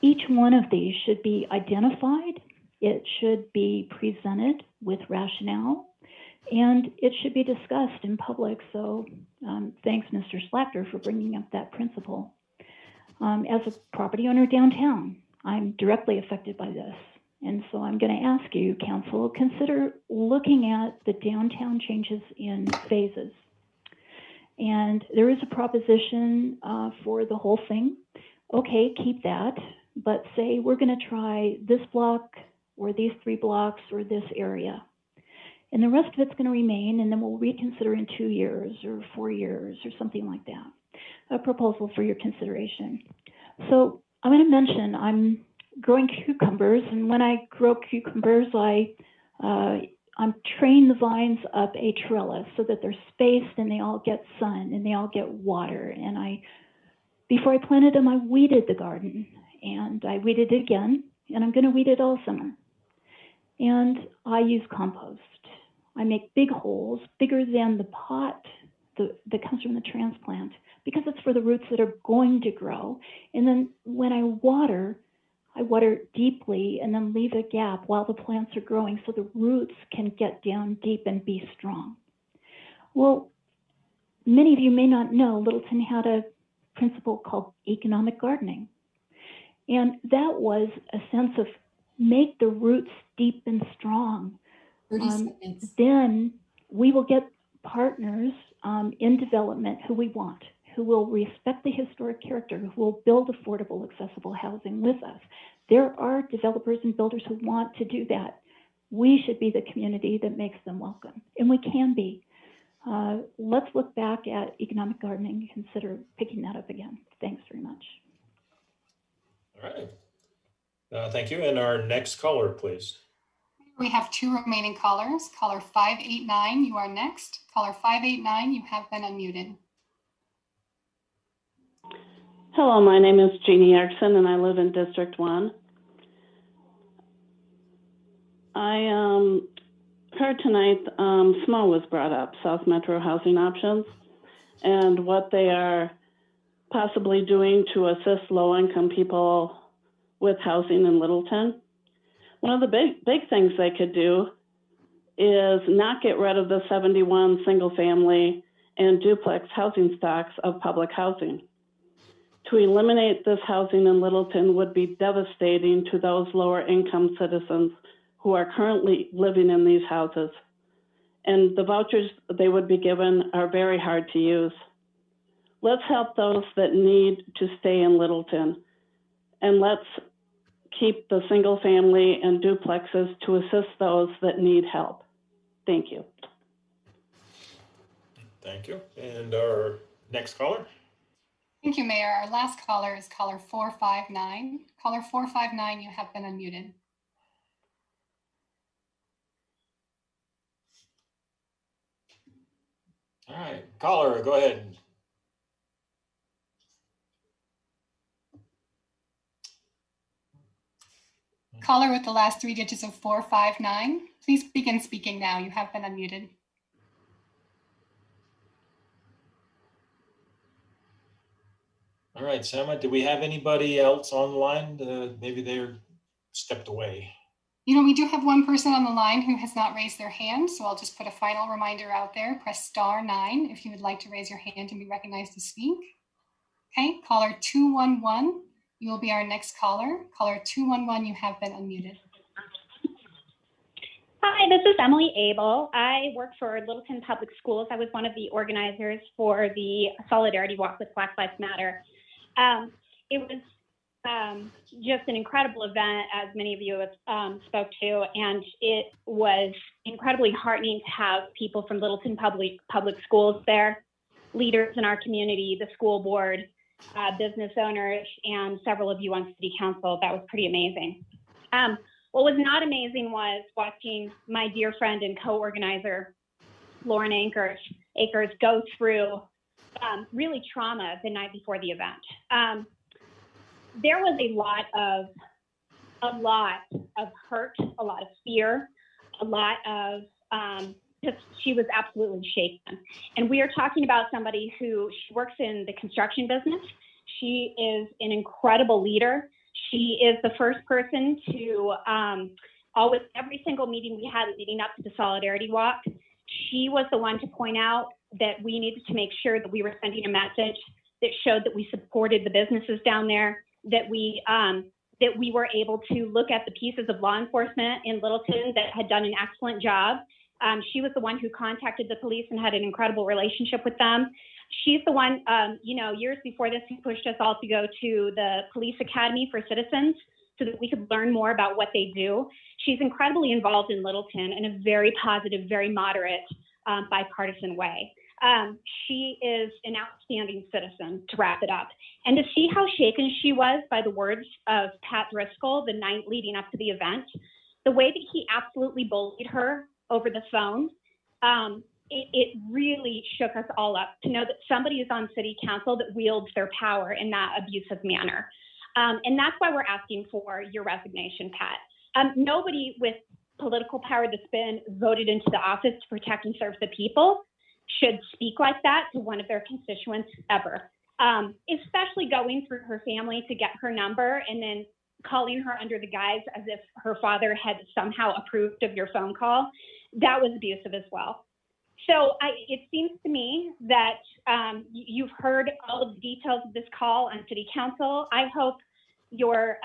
Each one of these should be identified, it should be presented with rationale, and it should be discussed in public. So thanks, Mr. Slachter, for bringing up that principle. As a property owner downtown, I'm directly affected by this. And so I'm going to ask you, Council, consider looking at the downtown changes in phases. And there is a proposition for the whole thing. Okay, keep that, but say we're going to try this block or these 3 blocks or this area. And the rest of it's going to remain, and then we'll reconsider in 2 years or 4 years or something like that. A proposal for your consideration. So I'm going to mention I'm growing cucumbers, and when I grow cucumbers, I'm training the vines up a trellis so that they're spaced and they all get sun and they all get water. And before I planted them, I weeded the garden, and I weeded it again, and I'm going to weed it all summer. And I use compost. I make big holes, bigger than the pot that comes from the transplant, because it's for the roots that are going to grow. And then when I water deeply and then leave a gap while the plants are growing so the roots can get down deep and be strong. Well, many of you may not know, Littleton had a principle called economic gardening. And that was a sense of make the roots deep and strong. 30 seconds. Then we will get partners in development who we want, who will respect the historic character, who will build affordable, accessible housing with us. There are developers and builders who want to do that. We should be the community that makes them welcome, and we can be. Let's look back at economic gardening and consider picking that up again. Thanks very much. All right. Thank you. And our next caller, please. We have 2 remaining callers. Caller 589, you are next. Caller 589, you have been unmuted. Hello, my name is Jeannie Erickson, and I live in District 1. I heard tonight SMO was brought up, South Metro Housing Options, and what they are possibly doing to assist low-income people with housing in Littleton. One of the big things they could do is not get rid of the 71 single-family and duplex housing stocks of public housing, to To eliminate this housing in Littleton would be devastating to those lower income citizens who are currently living in these houses. And the vouchers they would be given are very hard to use. Let's help those that need to stay in Littleton. And let's keep the single family and duplexes to assist those that need help. Thank you. Thank you. And our next caller. Thank you, Mayor. Our last caller is caller 459. Caller 459, you have been unmuted. All right, caller, go ahead. Caller with the last 3 digits of 459, please begin speaking now. You have been unmuted. All right, Sama, do we have anybody else online? Maybe they're stepped away. You know, we do have one person on the line who has not raised their hand, so I'll just put a final reminder out there. Press *9 if you would like to raise your hand and be recognized to speak. Okay, caller 211, you will be our next caller. Caller 211, you have been unmuted. Hi, this is Emily Abel. I work for Littleton Public Schools. I was one of the organizers for the Solidarity Walk with Black Lives Matter. It was just an incredible event, as many of you have spoke to, and it was incredibly heartening to have people from Littleton Public Schools there, leaders in our community, the school board, business owners, and several of you on city council. That was pretty amazing. What was not amazing was watching my dear friend and co-organizer, Lauren Akers, go through really trauma the night before the event. There was a lot of hurt, a lot of fear, a lot of just, she was absolutely shaken. And we are talking about somebody who she works in the construction business. She is an incredible leader. She is the first person to always, every single meeting we had leading up to the Solidarity Walk, she was the one to point out that we needed to make sure that we were sending a message that showed that we supported the businesses down there, that we were able to look at the pieces of law enforcement in Littleton that had done an excellent job. She was the one who contacted the police and had an incredible relationship with them. She's the one, years before this, who pushed us all to go to the Police Academy for Citizens so that we could learn more about what they do. She's incredibly involved in Littleton in a very positive, very moderate, bipartisan way. She is an outstanding citizen, to wrap it up. And to see how shaken she was by the words of Pat Driscoll the night leading up to the event, the way that he absolutely bullied her over the phone, it really shook us all up to know that somebody is on city council that wields their power in that abusive manner. And that's why we're asking for your resignation, Pat. Nobody with political power that's been voted into the office to protect and serve the people should speak like that to one of their constituents ever, especially going through her family to get her number and then calling her under the guise as if her father had somehow approved of your phone call. That was abusive as well. So it seems to me that you've heard all of the details of this call on city council. I hope your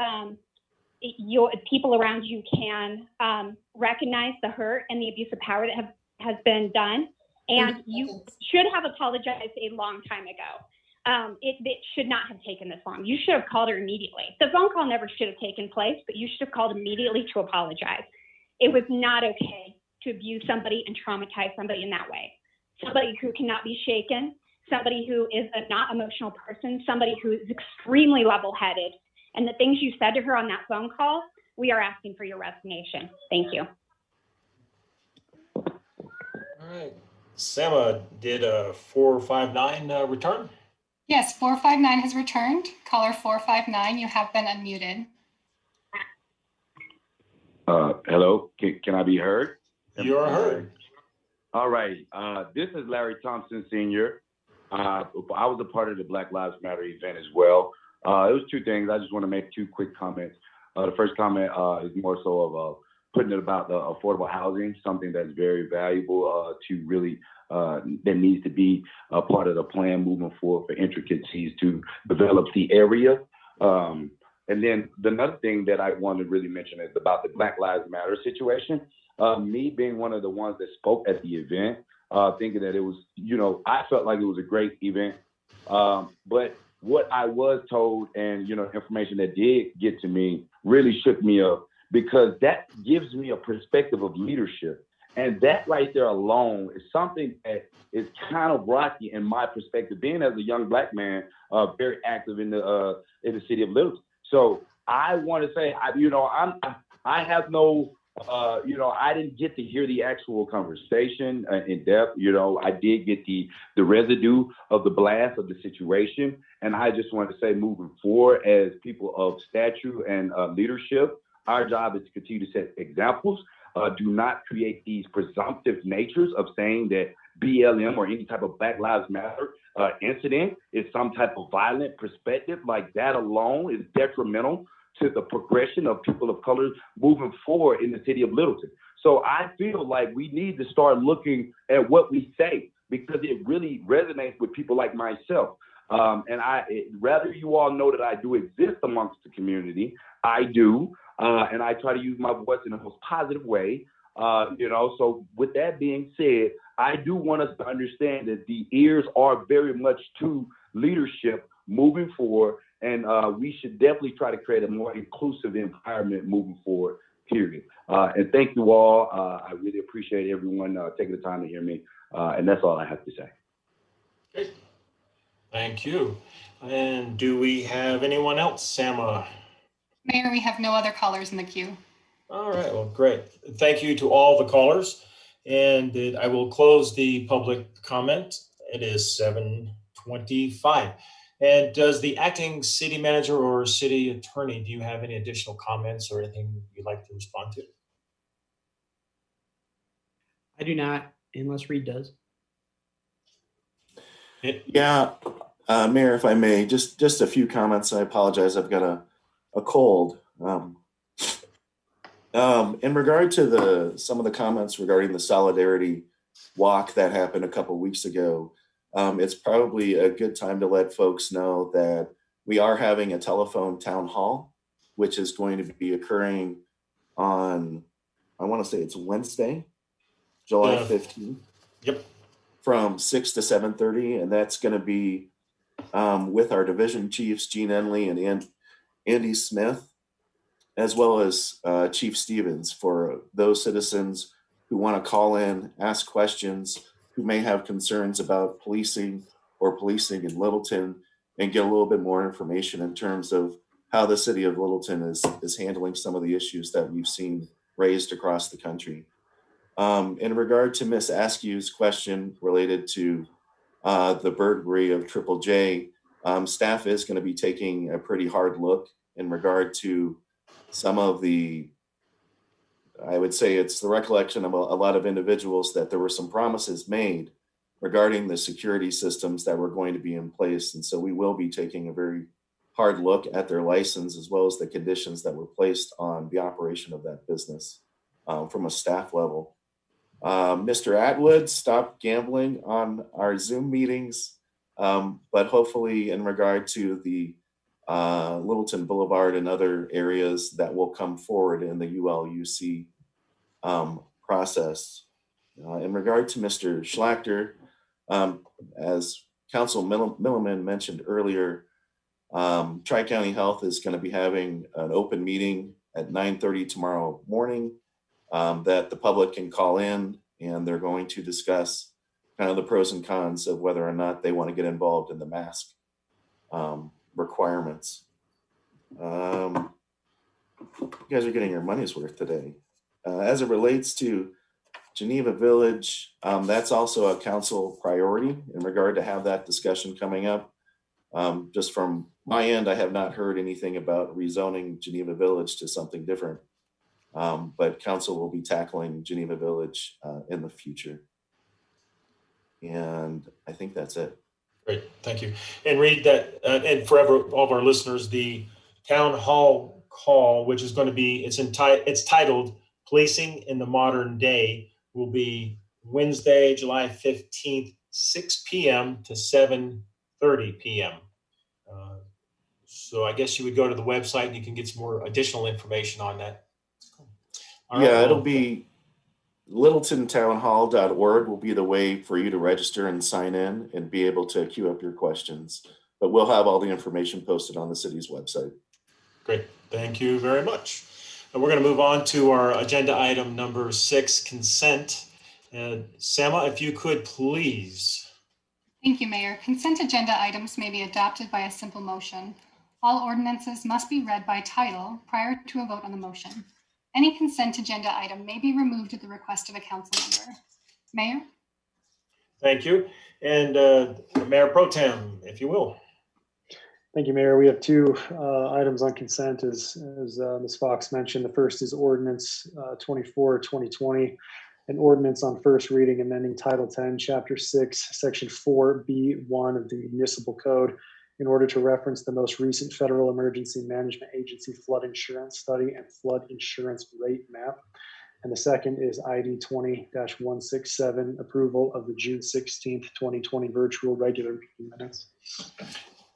people around you can recognize the hurt and the abuse of power that has been done. And you should have apologized a long time ago. It should not have taken this long. You should have called her immediately. The phone call never should have taken place, but you should have called immediately to apologize. It was not okay to abuse somebody and traumatize somebody in that way. Somebody who cannot be shaken, somebody who is a not emotional person, somebody who is extremely level-headed. And the things you said to her on that phone call, we are asking for your resignation. Thank you. All right. Sama, did 459 return? Yes, 459 has returned. Caller 459, you have been unmuted. Hello, can I be heard? You are heard. All right, this is Larry Thompson, Sr. I was a part of the Black Lives Matter event as well. It was two things. I just want to make two quick comments. The first comment is more so of putting it about the affordable housing, something that's very valuable to really, that needs to be a part of the plan moving forward for intricacies to develop the area. And then another thing that I want to really mention is about the Black Lives Matter situation. Me being one of the ones that spoke at the event, thinking that it was, I felt like it was a great event. But what I was told and, information that did get to me really shook me up, because that gives me a perspective of leadership. And that right there alone is something that is kind of rocky in my perspective, being as a young Black man, very active in the city of Littleton. So I want to say, I have no, I didn't get to hear the actual conversation in depth. I did get the residue of the blast of the situation. And I just want to say, moving forward, as people of stature and leadership, our job is to continue to set examples. Do not create these presumptive natures of saying that BLM or any type of Black Lives Matter incident is some type of violent perspective. Like, that alone is detrimental to the progression of people of color moving forward in the city of Littleton. So I feel like we need to start looking at what we say, because it really resonates with people like myself. And rather you all know that I do exist amongst the community, I do. And I try to use my voice in the most positive way. So with that being said, I do want us to understand that the ears are very much to leadership moving forward. And we should definitely try to create a more inclusive environment moving forward, period. And thank you all. I really appreciate everyone taking the time to hear me. And that's all I have to say. Okay. Thank you. And do we have anyone else, Sama? Mayor, we have no other callers in the queue. All right, well, great. Thank you to all the callers. And I will close the public comment. It is 7:25. And does the acting city manager or city attorney, do you have any additional comments or anything you'd like to respond to? I do not, unless Reed does. Yeah, Mayor, if I may, just a few comments. I apologize. I've got a cold. In regard to some of the comments regarding the solidarity walk that happened a couple weeks ago, it's probably a good time to let folks know that we are having a telephone town hall, which is going to be occurring on, I want to say it's Wednesday, July 15th. Yep. From 6 to 7:30, and that's going to be with our division chiefs, Gene Enley and Andy Smith, as well as Chief Stevens, for those citizens who want to call in, ask questions, who may have concerns about policing or policing in Littleton, and get a little bit more information in terms of how the city of Littleton is handling some of the issues that we've seen raised across the country. In regard to Ms. Askew's question related to the burglary of Triple J, staff is going to be taking a pretty hard look in regard to some of the, I would say it's the recollection of a lot of individuals that there were some promises made regarding the security systems that were going to be in place. And so we will be taking a very hard look at their license, as well as the conditions that were placed on the operation of that business from a staff level. Mr. Atwood stopped gambling on our Zoom meetings, but hopefully in regard to the Littleton Boulevard and other areas that will come forward in the ULUC process. In regard to Mr. Schlachter, as Council Milliman mentioned earlier, Tri-County Health is going to be having an open meeting at 9:30 tomorrow morning that the public can call in, and they're going to discuss kind of the pros and cons of whether or not they want to get involved in the mask requirements. You guys are getting your money's worth today. As it relates to Geneva Village, that's also a council priority in regard to have that discussion coming up. Just from my end, I have not heard anything about rezoning Geneva Village to something different. But council will be tackling Geneva Village in the future. And I think that's it. Great, thank you. And Reed, that, and forever, all of our listeners, the town hall call, which is going to be, it's titled Policing in the Modern Day will be Wednesday, July 15th, 6 p.m. to 7:30 p.m. So I guess you would go to the website and you can get some more additional information on that. All right, Yeah, well, it'll be littletontownhall.org will be the way for you to register and sign in and be able to queue up your questions. But we'll have all the information posted on the city's website. Great, thank you very much. And we're going to move on to our agenda item number 6, consent. Sama, if you could please. Thank you, Mayor. Consent agenda items may be adopted by a simple motion. All ordinances must be read by title prior to a vote on the motion. Any consent agenda item may be removed at the request of a council member. Mayor? Thank you. And Mayor Pro Tem, if you will. Thank you, Mayor. We have two items on consent, as Ms. Fox mentioned. The first is Ordinance 24-2020, an ordinance on first reading amending Title 10, Chapter 6, Section 4B1 of the Municipal Code in order to reference the most recent Federal Emergency Management Agency flood insurance study and flood insurance rate map. And the second is ID 20-167, approval of the June 16th, 2020 virtual regular meeting minutes.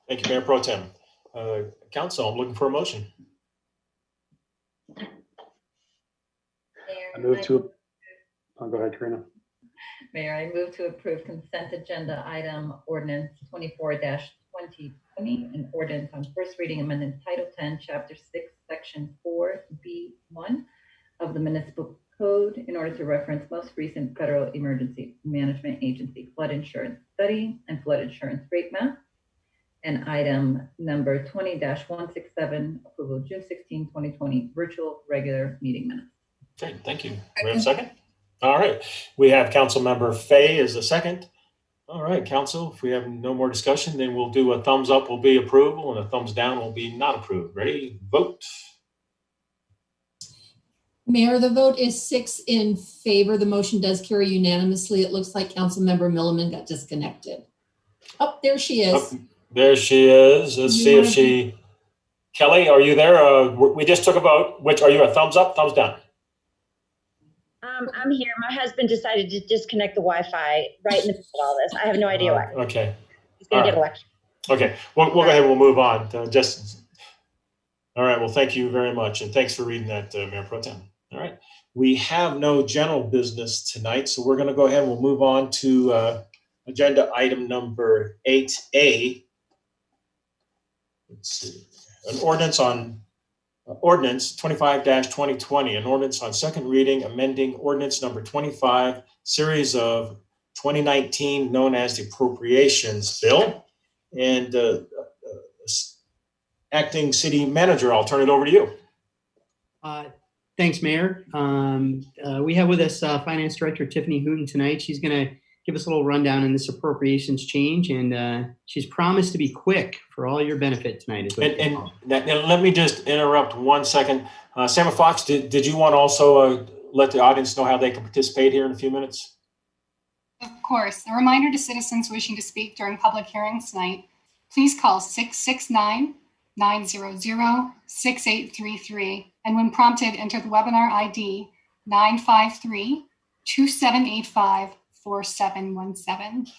Thank you, Mayor Pro Tem. Council, I'm looking for a motion. I move to, go ahead, Karina. Mayor, I move to approve consent agenda item ordinance 24-2020, an ordinance on first reading amending Title 10, Chapter 6, Section 4B1 of the Municipal Code in order to reference most recent Federal Emergency Management Agency flood insurance study and flood insurance rate map. And item number 20-167, approval of June 16, 2020 virtual regular meeting minutes. Okay, thank you. Do we have a second? All right. We have Councilmember Fay as the second. All right, Council, if we have no more discussion, then we'll do a thumbs up will be approval and a thumbs down will be not approved. Ready? Vote. Mayor, the vote is 6 in favor. The motion does carry unanimously. It looks like Councilmember Milliman got disconnected. Oh, there she is. Oh, there she is. Let's see if she, Kelly, are you there? We just took a vote. Which, are you a thumbs up, thumbs down? I'm here. My husband decided to disconnect the Wi-Fi right in the middle of all this. I have no idea why. Okay. He's going to get a lecture. Okay, we'll go ahead and we'll move on. All right, well, thank you very much. And thanks for reading that, Mayor Pro Tem. All right, we have no general business tonight, so we're going to go ahead and we'll move on to agenda item number 8A. Let's see, an ordinance on Ordinance 25-2020, an ordinance on second reading, amending ordinance number 25, series of 2019, known as the Appropriations Bill. And Acting City Manager, I'll turn it over to you. Thanks, Mayor. We have with us Finance Director Tiffany Hooten tonight. She's going to give us a little rundown on this appropriations change, and she's promised to be quick for all your benefit tonight. And let me just interrupt 1 second. Sama Fox, did you want to also let the audience know how they can participate here in a few minutes? Of course. A reminder to citizens wishing to speak during public hearings tonight, please call 669-900-6833. And when prompted, enter the webinar ID 953-2785-4717.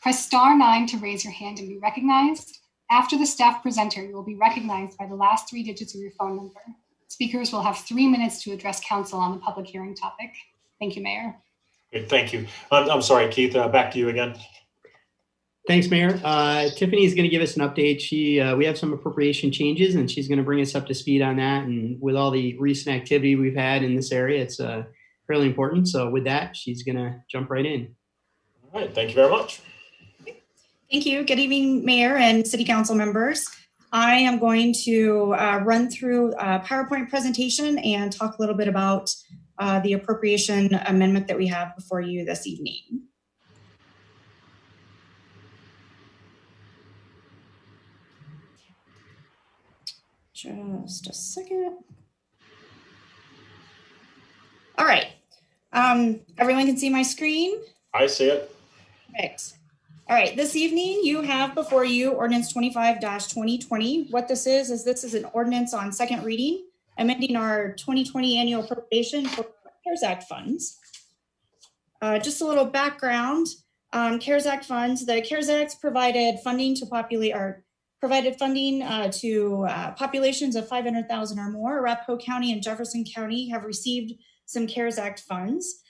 Press *9 to raise your hand and be recognized. After the staff presenter, you will be recognized by the last 3 digits of your phone number. Speakers will have 3 minutes to address council on the public hearing topic. Thank you, Mayor. Great, thank you. I'm sorry, Keith, back to you again. Thanks, Mayor. Tiffany is going to give us an update. We have some appropriation changes, and she's going to bring us up to speed on that. And with all the recent activity we've had in this area, it's fairly important. So with that, she's going to jump right in. All right, thank you very much. Thank you. Good evening, Mayor and City Council members. I am going to run through a PowerPoint presentation and talk a little bit about the appropriation amendment that we have before you this evening. Just a second. All right. Everyone can see my screen? I see it. Perfect. All right. This evening, you have before you Ordinance 25-2020. What this is this is an ordinance on second reading, amending our 2020 annual appropriation for CARES Act funds. Just a little background. CARES Act funds. The CARES Act provided funding to populations of 500,000 or more. Arapahoe County and Jefferson County have received some CARES Act funds.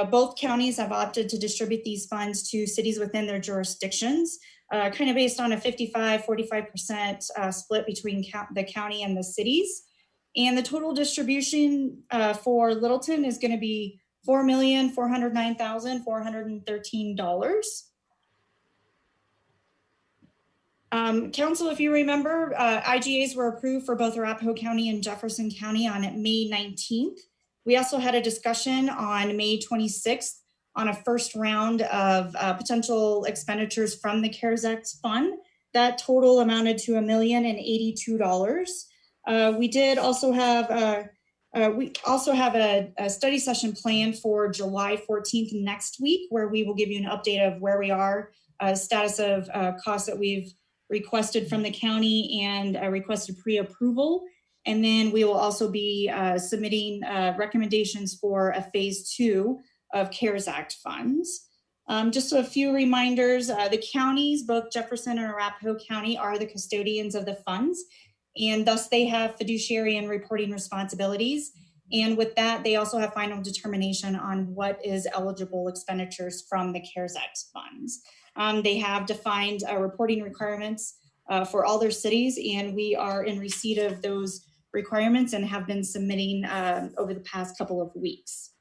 Both counties have opted to distribute these funds to cities within their jurisdictions, kind of based on a 45% split between the county and the cities. And the total distribution for Littleton is going to be $4,409,413. Council, if you remember, IGAs were approved for both Arapahoe County and Jefferson County on May 19th. We also had a discussion on May 26th on a first round of potential expenditures from the CARES Act fund. That total amounted to $1,082. We did also have a study session planned for July 14th next week, where we will give you an update of where we are, status of costs that we've requested from the county and requested pre-approval. And then we will also be submitting recommendations for a phase 2 of CARES Act funds. Just a few reminders, the counties, both Jefferson and Arapahoe County, are the custodians of the funds, and thus they have fiduciary and reporting responsibilities. And with that, they also have final determination on what is eligible expenditures from the CARES Act funds. They have defined reporting requirements for all their cities, and we are in receipt of those requirements and have been submitting over the past couple of weeks.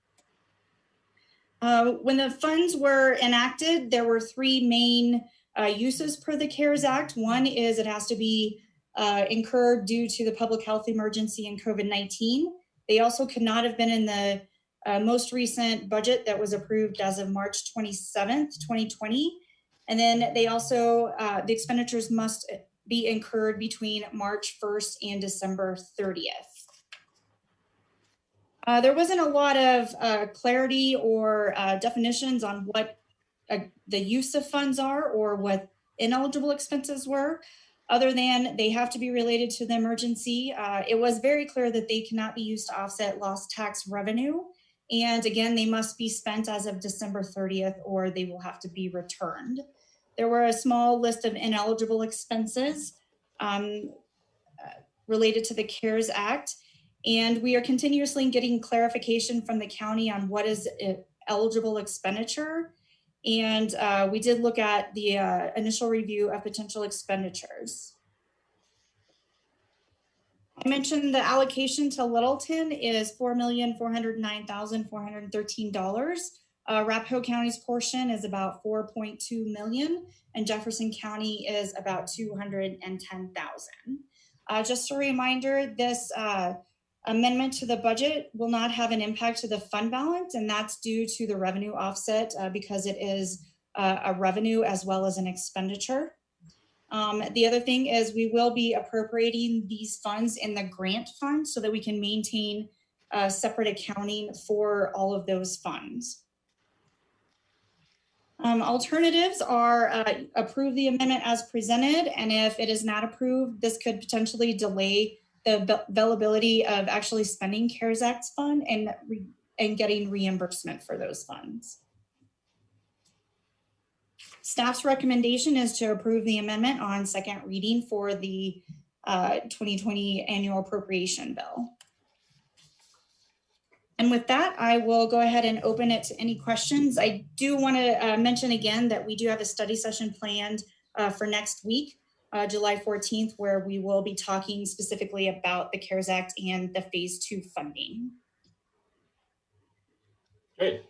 When the funds were enacted, there were 3 main uses per the CARES Act. One is it has to be incurred due to the public health emergency and COVID-19. They also could not have been in the most recent budget that was approved as of March 27th, 2020. And then they also, the expenditures must be incurred between March 1st and December 30th. There wasn't a lot of clarity or definitions on what the use of funds are or what ineligible expenses were, other than they have to be related to the emergency. It was very clear that they cannot be used to offset lost tax revenue. And again, they must be spent as of December 30th or they will have to be returned. There were a small list of ineligible expenses related to the CARES Act. And we are continuously getting clarification from the county on what is eligible expenditure. And we did look at the initial review of potential expenditures. I mentioned the allocation to Littleton is $4,409,413. Arapahoe County's portion is about $4.2 million, and Jefferson County is about $210,000. Just a reminder, this amendment to the budget will not have an impact to the fund balance, and that's due to the revenue offset because it is a revenue as well as an expenditure. The other thing is we will be appropriating these funds in the grant fund so that we can maintain separate accounting for all of those funds. Alternatives are approve the amendment as presented, and if it is not approved, this could potentially delay the availability of actually spending CARES Act fund and getting reimbursement for those funds. Staff's recommendation is to approve the amendment on second reading for the 2020 annual appropriation bill. And with that, I will go ahead and open it to any questions. I do want to mention again that we do have a study session planned for next week, July 14th, where we will be talking specifically about the CARES Act and the phase 2 funding. Great.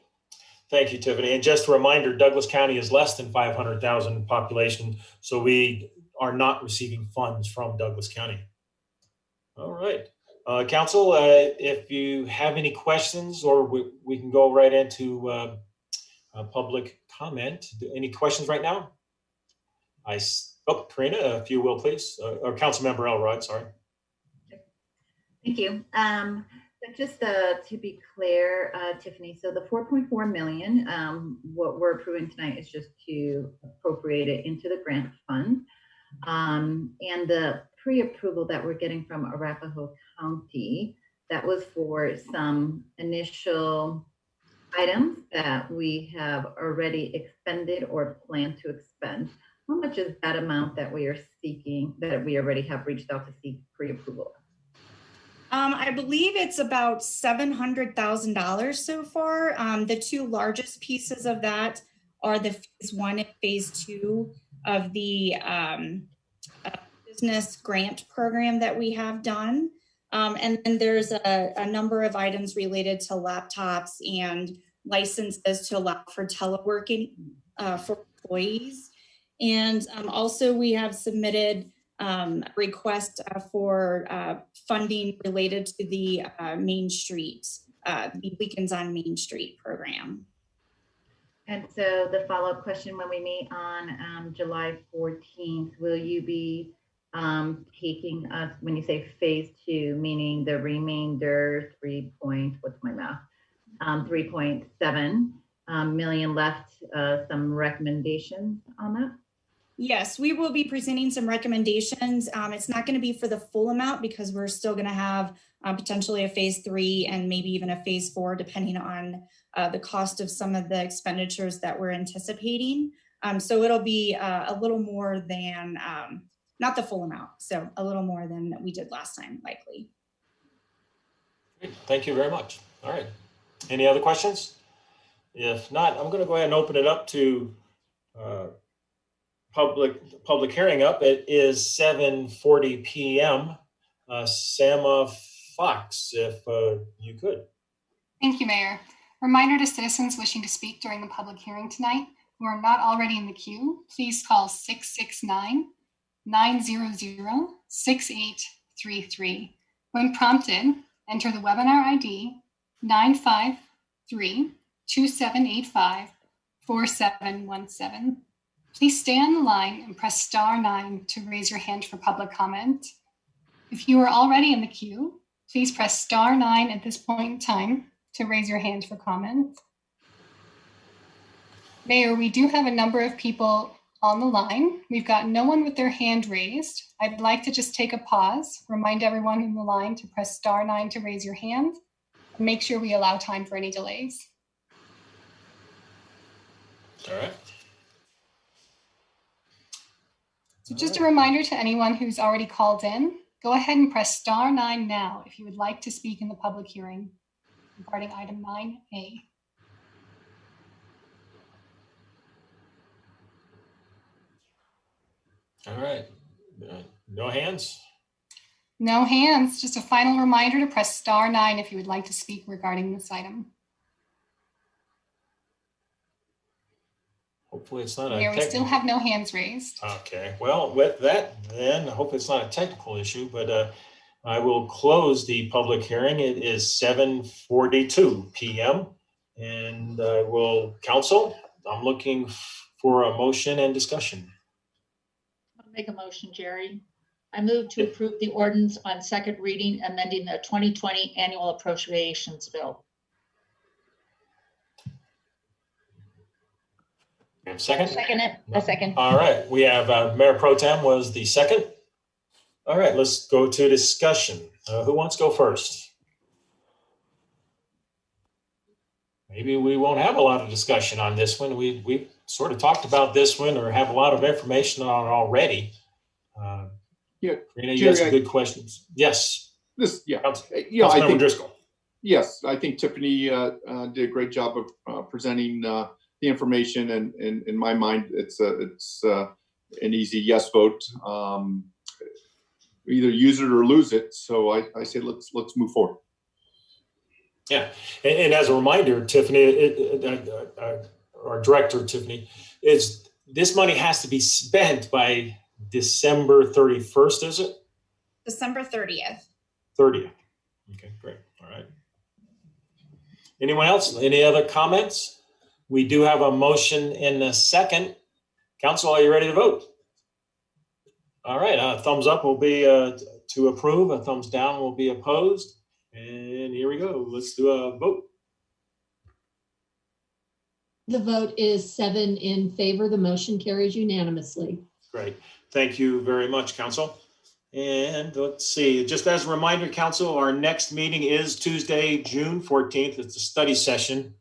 Thank you, Tiffany. And just a reminder, Douglas County is less than 500,000 population, so we are not receiving funds from Douglas County. All right. Council, if you have any questions, or we can go right into public comment. Any questions right now? Karina, if you will, please. Or Councilmember Elrod, sorry. Thank you. So just to be clear, Tiffany, so the $4.4 million, what we're approving tonight is just to appropriate it into the grant fund. And the pre-approval that we're getting from Arapahoe County That was for some initial items that we have already expended or plan to expend. How much is that amount that we are seeking, that we already have reached out to seek pre-approval? I believe it's about $700,000 so far. The two largest pieces of that are the phase 1 and phase 2 of the business grant program that we have done. And then there's a number of items related to laptops and licenses to allow for teleworking for employees. And also we have submitted request for funding related to the Main Street, the Weekends on Main Street program. And so the follow-up question, when we meet on July 14th, will you be taking us, when you say phase 2, meaning the remainder 3.7 million left, some recommendations on that? Yes, we will be presenting some recommendations. It's not going to be for the full amount because we're still going to have potentially a phase 3 and maybe even a phase 4, depending on the cost of some of the expenditures that we're anticipating. So it'll be a little more than, not the full amount, so a little more than we did last time, likely. Great. Thank you very much. All right. Any other questions? If not, I'm going to go ahead and open it up to public hearing up. It is 7:40 p.m. Sama Fox, if you could. Thank you, Mayor. Reminder to citizens wishing to speak during the public hearing tonight who are not already in the queue, please call 669-900-6833. When prompted, enter the webinar ID 953-2785-4717. Please stay on the line and press *9 to raise your hand for public comment. If you are already in the queue, please press *9 at this point in time to raise your hand for comment. Mayor, we do have a number of people on the line. We've got no one with their hand raised. I'd like to just take a pause, remind everyone in the line to press *9 to raise your hand, and make sure we allow time for any delays. All right. So just a reminder to anyone who's already called in, go ahead and press *9 now if you would like to speak in the public hearing regarding item 9A. All right. No hands? No hands. Just a final reminder to press *9 if you would like to speak regarding this item. Hopefully it's not a Mayor, we still have no hands raised. Okay. Well, with that, then, hopefully it's not a technical issue, but I will close the public hearing. It is 7:42 p.m. And I will, council, I'm looking for a motion and discussion. I'll make a motion, Jerry. I move to approve the ordinance on second reading, amending the 2020 annual appropriations bill. And second? Second it. A second. All right. We have Mayor Pro Tem was the second. All right. Let's go to discussion. Who wants to go first? Maybe we won't have a lot of discussion on this one. We sort of talked about this one or have a lot of information on it already. Yeah, Karina, you have some good questions. Yes. Councilmember Driscoll. Yes, I think Tiffany did a great job of presenting the information, and in my mind, it's an easy yes vote. Either use it or lose it. So I say let's move forward. Yeah, and as a reminder, Tiffany, our director, Tiffany, is this money has to be spent by December 31st, is it? December 30th. 30th. Okay, great. All right. Anyone else? Any other comments? We do have a motion in a second. Council, are you ready to vote? All right. A thumbs up will be to approve. A thumbs down will be opposed. And here we go. Let's do a vote. The vote is 7 in favor. The motion carries unanimously. Great. Thank you very much, Council. And let's see, just as a reminder, council, our next meeting is Tuesday, June 14th. It's a study session.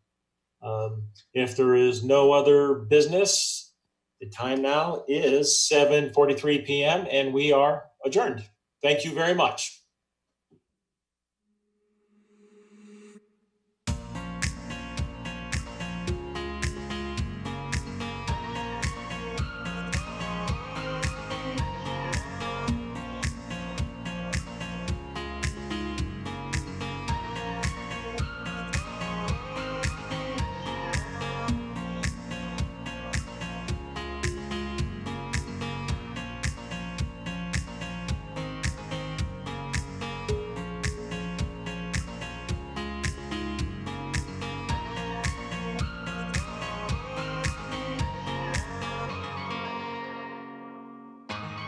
If there is no other business, the time now is 7:43 p.m. and we are adjourned. Thank you very much.